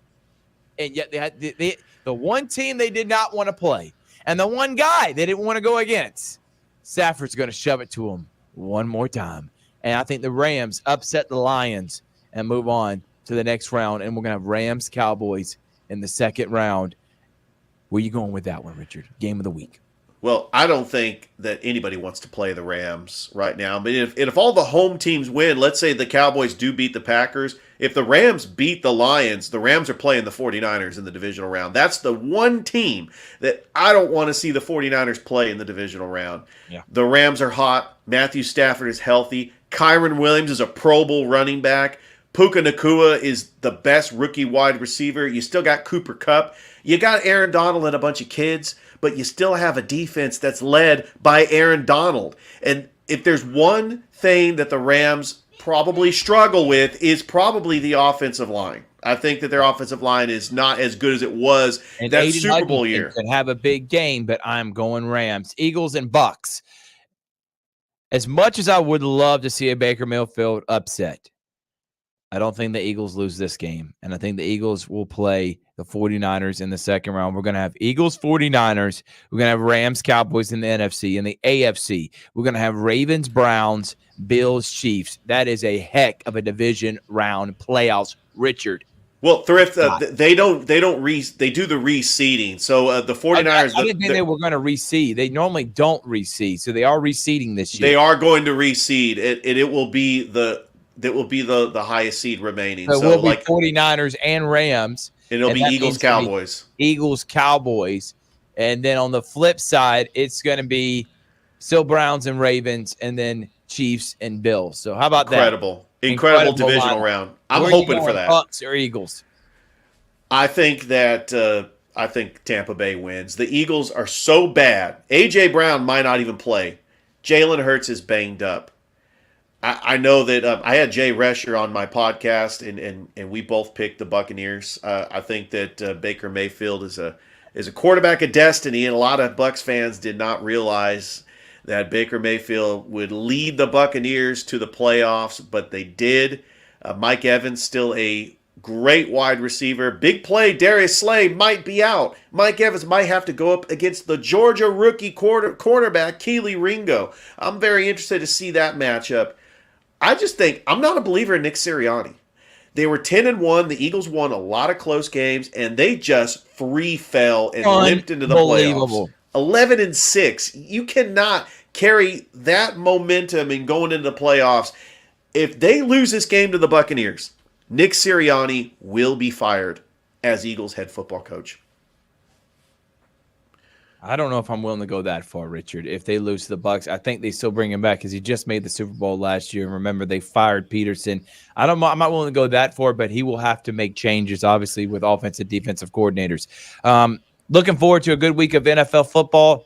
And yet the one team they did not want to play and the one guy they didn't want to go against, Stafford's going to shove it to them one more time. And I think the Rams upset the Lions and move on to the next round, and we're going to have Rams-Cowboys in the second round. Where are you going with that one, Richard? Game of the week. Well, I don't think that anybody wants to play the Rams right now. But if all the home teams win, let's say the Cowboys do beat the Packers, if the Rams beat the Lions, the Rams are playing the 49ers in the divisional round. That's the one team that I don't want to see the 49ers play in the divisional round. Yeah. The Rams are hot. Matthew Stafford is healthy. Kyron Williams is a Pro Bowl running back. Puka Nacua is the best rookie wide receiver. You still got Cooper Kupp. You got Aaron Donald and a bunch of kids, but you still have a defense that's led by Aaron Donald. And if there's one thing that the Rams probably struggle with is probably the offensive line. I think that their offensive line is not as good as it was and that Aiden Super Bowl year. Could have a big game, but I'm going Rams. Eagles and Bucks. As much as I would love to see a Baker Mayfield upset, I don't think the Eagles lose this game. And I think the Eagles will play the 49ers in the second round. We're going to have Eagles, 49ers. We're going to have Rams, Cowboys in the NFC. In the AFC, we're going to have Ravens, Browns, Bills, Chiefs. That is a heck of a division round playoffs. Richard. Well, Thrift, they do the reseeding. So the 49ers. I didn't think they were going to reseed. They normally don't reseed. So they are reseeding this year. They are going to reseed. It will be the highest seed remaining. So it will be 49ers and Rams. And it'll be Eagles, Cowboys. Eagles, Cowboys. And then on the flip side, it's going to be still Browns and Ravens, and then Chiefs and Bills. So how about that? Incredible divisional round. I'm hoping for that. Bucks or Eagles? I think Tampa Bay wins. The Eagles are so bad. A.J. Brown might not even play. Jalen Hurts is banged up. I know that I had Jay Rescher on my podcast, and we both picked the Buccaneers. I think that Baker Mayfield is a quarterback of destiny, and a lot of Bucs fans did not realize that Baker Mayfield would lead the Buccaneers to the playoffs, but they did. Mike Evans still a great wide receiver. Big play, Darius Slay might be out. Mike Evans might have to go up against the Georgia rookie quarterback, Keely Ringo. I'm very interested to see that matchup. I just think I'm not a believer in Nick Sirianni. They were 10-1. The Eagles won a lot of close games, and they just free fell and limped into the playoffs. 11-6. You cannot carry that momentum in going into the playoffs. If they lose this game to the Buccaneers, Nick Sirianni will be fired as Eagles head football coach. I don't know if I'm willing to go that far, Richard. If they lose to the Bucs, I think they still bring him back because he just made the Super Bowl last year. And remember, they fired Peterson. I'm not willing to go that far, but he will have to make changes, obviously, with offensive, defensive coordinators. Looking forward to a good week of NFL football.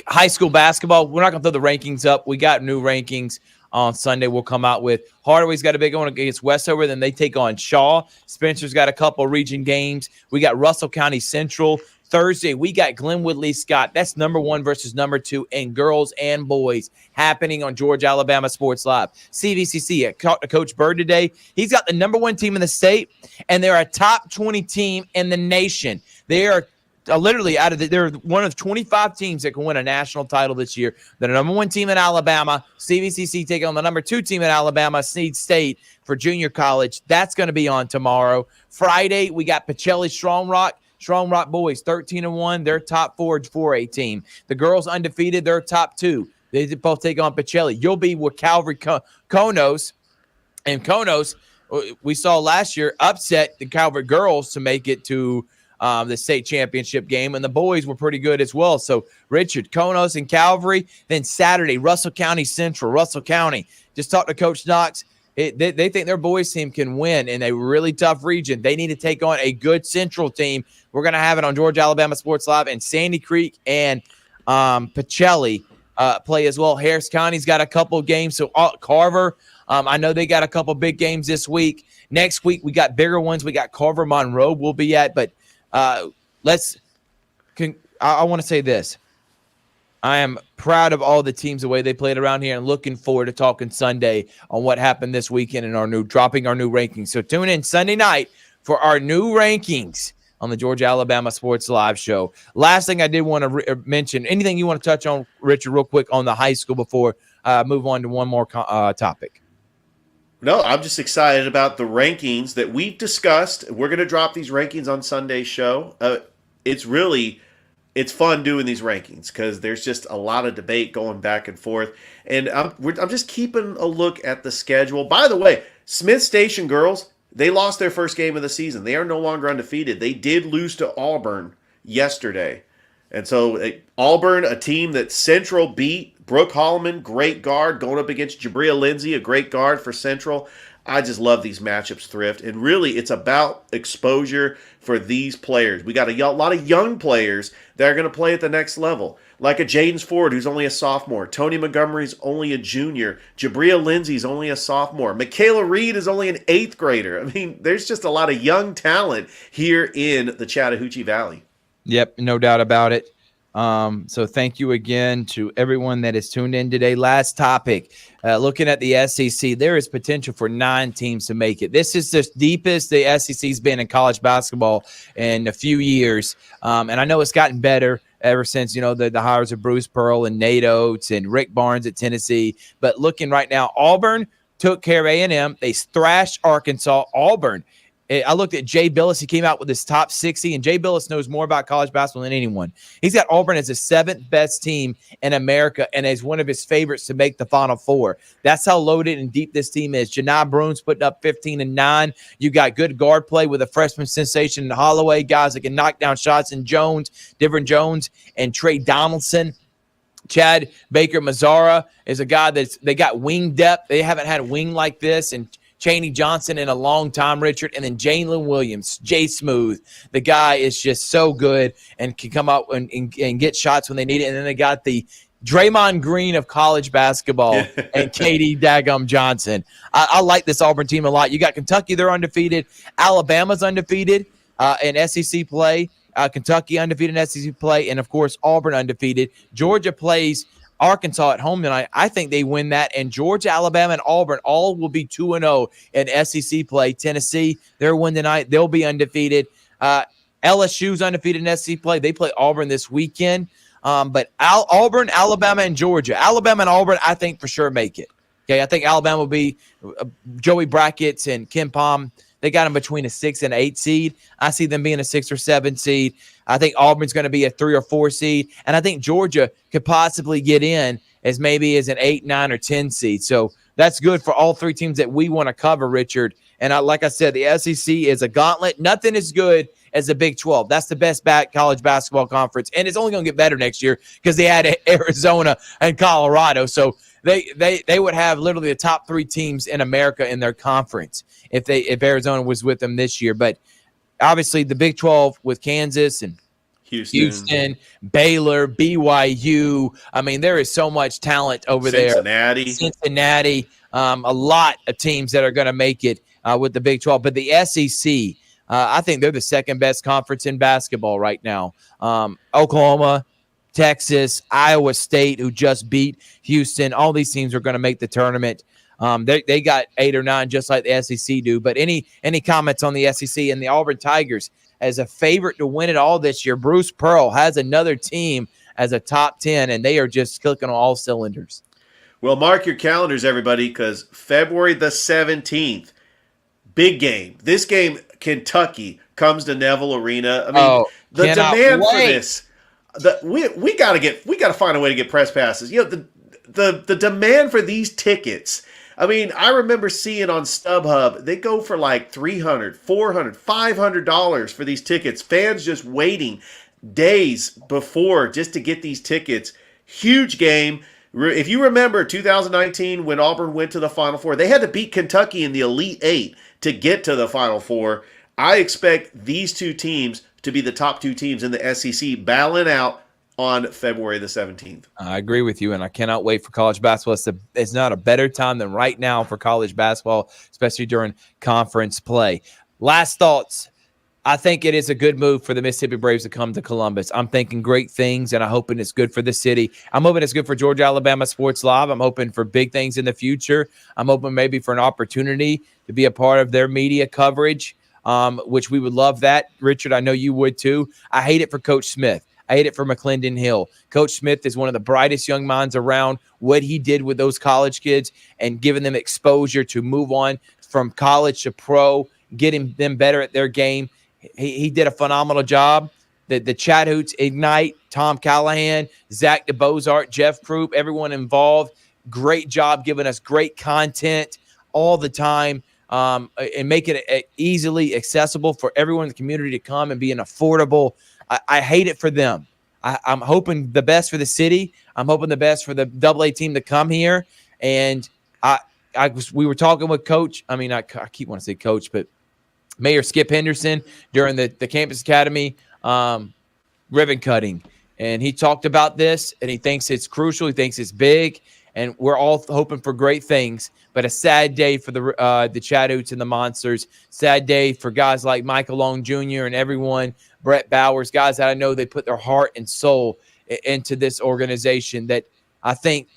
High school basketball, we're not going to throw the rankings up. We got new rankings on Sunday. We'll come out with Hardaway's got a big one against Westover. Then they take on Shaw. Spencer's got a couple region games. We got Russell County Central. Thursday, we got Glenwood Lee Scott. That's number 1 versus number 2 in girls and boys happening on Georgia Alabama Sports Live. CVCC, Coach Bird today. He's got the number 1 team in the state, and they're a top 20 team in the nation. They are literally they're one of 25 teams that can win a national title this year. They're the number 1 team in Alabama. CVCC taking on the number 2 team in Alabama, Snead State, for junior college. That's going to be on tomorrow. Friday, we got Pacelli Strong Rock boys, 13-1. They're top 4A team. The girls undefeated. They're top 2. They both take on Pacelli. You'll be with Calvary Konos. And Konos, we saw last year, upset the Calvary girls to make it to the state championship game. And the boys were pretty good as well. So, Richard, Konos and Calvary. Then Saturday, Russell County Central. Russell County. Just talked to Coach Knox. They think their boys team can win in a really tough region. They need to take on a good Central team. We're going to have it on Georgia Alabama Sports Live, and Sandy Creek and Pacelli play as well. Harris County's got a couple games. So Carver, I know they got a couple big games this week. Next week, we got bigger ones. We got Carver Monroe we'll be at. But I want to say this. I am proud of all the teams, the way they played around here, and looking forward to talking Sunday on what happened this weekend and dropping our new rankings. So tune in Sunday night for our new rankings on the Georgia Alabama Sports Live show. Last thing I did want to mention, anything you want to touch on, Richard, real quick on the high school before move on to one more topic? No, I'm just excited about the rankings that we've discussed. We're going to drop these rankings on Sunday's show. It's fun doing these rankings because there's just a lot of debate going back and forth. And I'm just keeping a look at the schedule. By the way, Smith Station girls, they lost their first game of the season. They are no longer undefeated. They did lose to Auburn yesterday. And so Auburn, a team that Central beat. Brooke Holloman, great guard, going up against Jabria Lindsay, a great guard for Central. I just love these matchups, Thrift. And really, it's about exposure for these players. We got a lot of young players that are going to play at the next level, like a Jaden Ford, who's only a sophomore. Tony Montgomery's only a junior. Jabria Lindsay's only a sophomore. Michaela Reed is only an 8th grader. I mean, there's just a lot of young talent here in the Chattahoochee Valley. Yep, no doubt about it. So thank you again to everyone that is tuned in today. Last topic, looking at the SEC, there is potential for 9 teams to make it. This is the deepest the SEC's been in college basketball in a few years. And I know it's gotten better ever since, the hires of Bruce Pearl and Nate Oates and Rick Barnes at Tennessee. But looking right now, Auburn took care of A&M. They thrashed Arkansas. Auburn, I looked at Jay Billis. He came out with his top 60, and Jay Billis knows more about college basketball than anyone. He's got Auburn as the 7th best team in America and as one of his favorites to make the Final Four. That's how loaded and deep this team is. Janai Bruins putting up 15 and 9. You got good guard play with a freshman sensation in Holloway, guys that can knock down shots in Different Jones, and Trey Donaldson. Chad Baker Mazzara is a guy they got wing depth. They haven't had a wing like this, and Chaney Johnson in a long time, Richard, and then Jalen Williams, Jay Smooth. The guy is just so good and can come out and get shots when they need it. And then they got the Draymond Green of college basketball and Katie Daggum Johnson. I like this Auburn team a lot. You got Kentucky, they're undefeated. Alabama's undefeated in SEC play. Kentucky undefeated in SEC play. And, of course, Auburn undefeated. Georgia plays Arkansas at home tonight. I think they win that. And Georgia, Alabama, and Auburn all will be 2-0 in SEC play. Tennessee, their win tonight. They'll be undefeated. LSU's undefeated in SEC play. They play Auburn this weekend. But Auburn, Alabama, and Georgia. Alabama and Auburn, I think for sure make it. Okay, I think Alabama will be Joey Brackett's and Ken Palm. They got them between a 6 and 8 seed. I see them being a 6 or 7 seed. I think Auburn's going to be a 3 or 4 seed. And I think Georgia could possibly get in as maybe as an 8, 9, or 10 seed. So that's good for all 3 teams that we want to cover, Richard. And like I said, the SEC is a gauntlet. Nothing is good as the Big 12. That's the best college basketball conference. And it's only going to get better next year because they had Arizona and Colorado. So they would have literally the top 3 teams in America in their conference if Arizona was with them this year. But obviously the Big 12 with Kansas and Houston, Baylor, BYU. I mean, there is so much talent over there. Cincinnati, a lot of teams that are going to make it with the Big 12. But the SEC, I think they're the second best conference in basketball right now. Oklahoma, Texas, Iowa State, who just beat Houston. All these teams are going to make the tournament. They got 8 or 9 just like the SEC do. But any comments on the SEC and the Auburn Tigers as a favorite to win it all this year? Bruce Pearl has another team as a top 10, and they are just clicking on all cylinders. Well, mark your calendars, everybody, because February the 17th, big game. This game, Kentucky comes to Neville Arena. I mean, the demand for this. We gotta find a way to get press passes. The demand for these tickets. I mean, I remember seeing on StubHub, they go for like $300, $400, $500 for these tickets. Fans just waiting days before just to get these tickets. Huge game. If you remember 2019 when Auburn went to the Final Four, they had to beat Kentucky in the Elite 8 to get to the Final Four. I expect these 2 teams to be the top 2 teams in the SEC battling out on February the 17th. I agree with you, and I cannot wait for college basketball. It's not a better time than right now for college basketball, especially during conference play. Last thoughts. I think it is a good move for the Mississippi Braves to come to Columbus. I'm thinking great things, and I'm hoping it's good for the city. I'm hoping it's good for Georgia Alabama Sports Live. I'm hoping for big things in the future. I'm hoping maybe for an opportunity to be a part of their media coverage, which we would love that. Richard, I know you would too. I hate it for Coach Smith. I hate it for McClendon Hill. Coach Smith is one of the brightest young minds around. What he did with those college kids and giving them exposure to move on from college to pro, getting them better at their game. He did a phenomenal job. The Chat-a-Hoots Ignite, Tom Callahan, Zach DeBozart, Jeff Croup, everyone involved. Great job giving us great content all the time and making it easily accessible for everyone in the community to come and be an affordable. I hate it for them. I'm hoping the best for the city. I'm hoping the best for the AA team to come here. And we were talking with Coach. I mean, I keep wanting to say Coach, but Mayor Skip Henderson during the Campus Academy ribbon cutting. And he talked about this, and he thinks it's crucial. He thinks it's big, and we're all hoping for great things. But a sad day for the Chat-a-Hoots and the Monsters. Sad day for guys like Michael Long Jr. and everyone, Brett Bowers, guys that I know they put their heart and soul into this organization that I think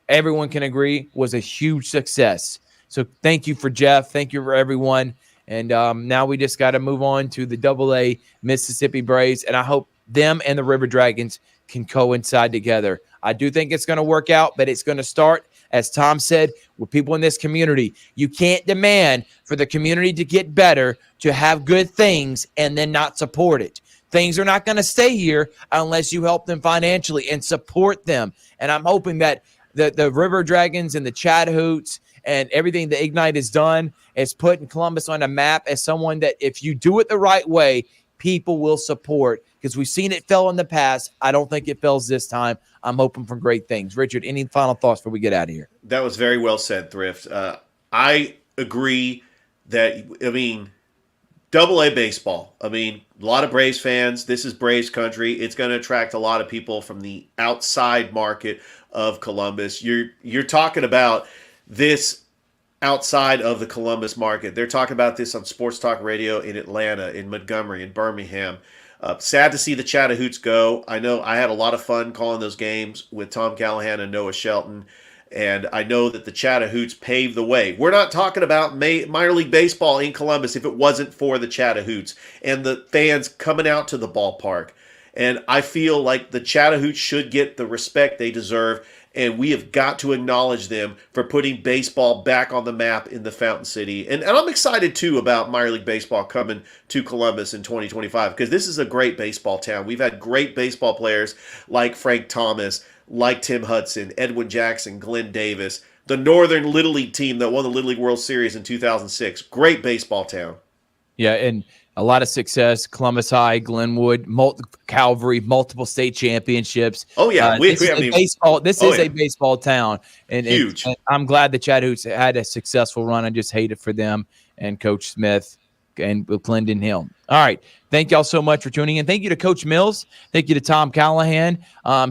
everyone can agree was a huge success. So thank you for Jeff. Thank you for everyone. And now we just got to move on to the AA Mississippi Braves. And I hope them and the River Dragons can coincide together. I do think it's going to work out, but it's going to start, as Tom said, with people in this community. You can't demand for the community to get better, to have good things, and then not support it. Things are not going to stay here unless you help them financially and support them. And I'm hoping that the River Dragons and the Chat-a-Hoots and everything that Ignite has done is putting Columbus on a map as someone that if you do it the right way, people will support, because we've seen it fail in the past. I don't think it fails this time. I'm hoping for great things. Richard, any final thoughts before we get out of here? That was very well said, Thrift. I agree that, AA baseball. A lot of Braves fans. This is Braves country. It's going to attract a lot of people from the outside market of Columbus. You're talking about this outside of the Columbus market. They're talking about this on Sports Talk Radio in Atlanta, in Montgomery, in Birmingham. Sad to see the Chat-a-Hoots go. I know I had a lot of fun calling those games with Tom Callahan and Noah Shelton, and I know that the Chat-a-Hoots paved the way. We're not talking about minor league baseball in Columbus if it wasn't for the Chat-a-Hoots and the fans coming out to the ballpark. And I feel like the Chat-a-Hoots should get the respect they deserve, and we have got to acknowledge them for putting baseball back on the map in the Fountain City. And I'm excited, too, about minor league baseball coming to Columbus in 2025, because this is a great baseball town. We've had great baseball players like Frank Thomas, like Tim Hudson, Edwin Jackson, Glenn Davis, the Northern Little League team that won the Little League World Series in 2006. Great baseball town. Yeah, and a lot of success. Columbus High, Glenwood, Calvary, multiple state championships. Oh, yeah. This is a baseball town. And huge. And I'm glad the Chat-a-Hoots had a successful run. I just hate it for them and Coach Smith and Clendon Hill. All right. Thank y'all so much for tuning in. Thank you to Coach Mills. Thank you to Tom Callahan.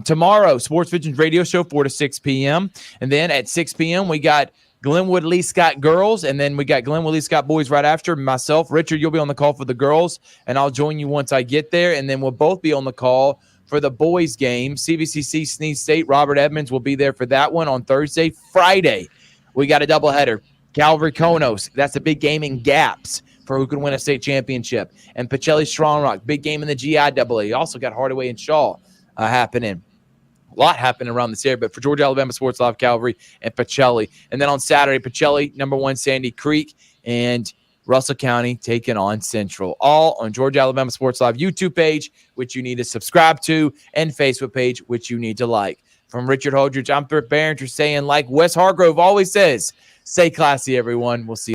Tomorrow, Sports Vision's radio show, 4 to 6 p.m. And then at 6 p.m., we got Glenwood Lee Scott girls, and then we got Glenwood Lee Scott boys right after. Myself, Richard, you'll be on the call for the girls, and I'll join you once I get there, and then we'll both be on the call for the boys game. CVCC Sneed State, Robert Edmonds will be there for that one on Thursday. Friday, we got a doubleheader. Calvary Konos, that's a big game in Gaps for who can win a state championship. And Pacelli Strong Rock, big game in the GIAA. You also got Hardaway and Shaw happening. A lot happening around this area, but for Georgia Alabama Sports Live, Calvary and Pacelli. And then on Saturday, Pacelli, number 1 Sandy Creek, and Russell County taking on Central. All on Georgia Alabama Sports Live YouTube page, which you need to subscribe to, and Facebook page, which you need to like. From Richard Holdridge, I'm Thrift Barringer saying, like Wes Hargrove always says, stay classy, everyone. We'll see you.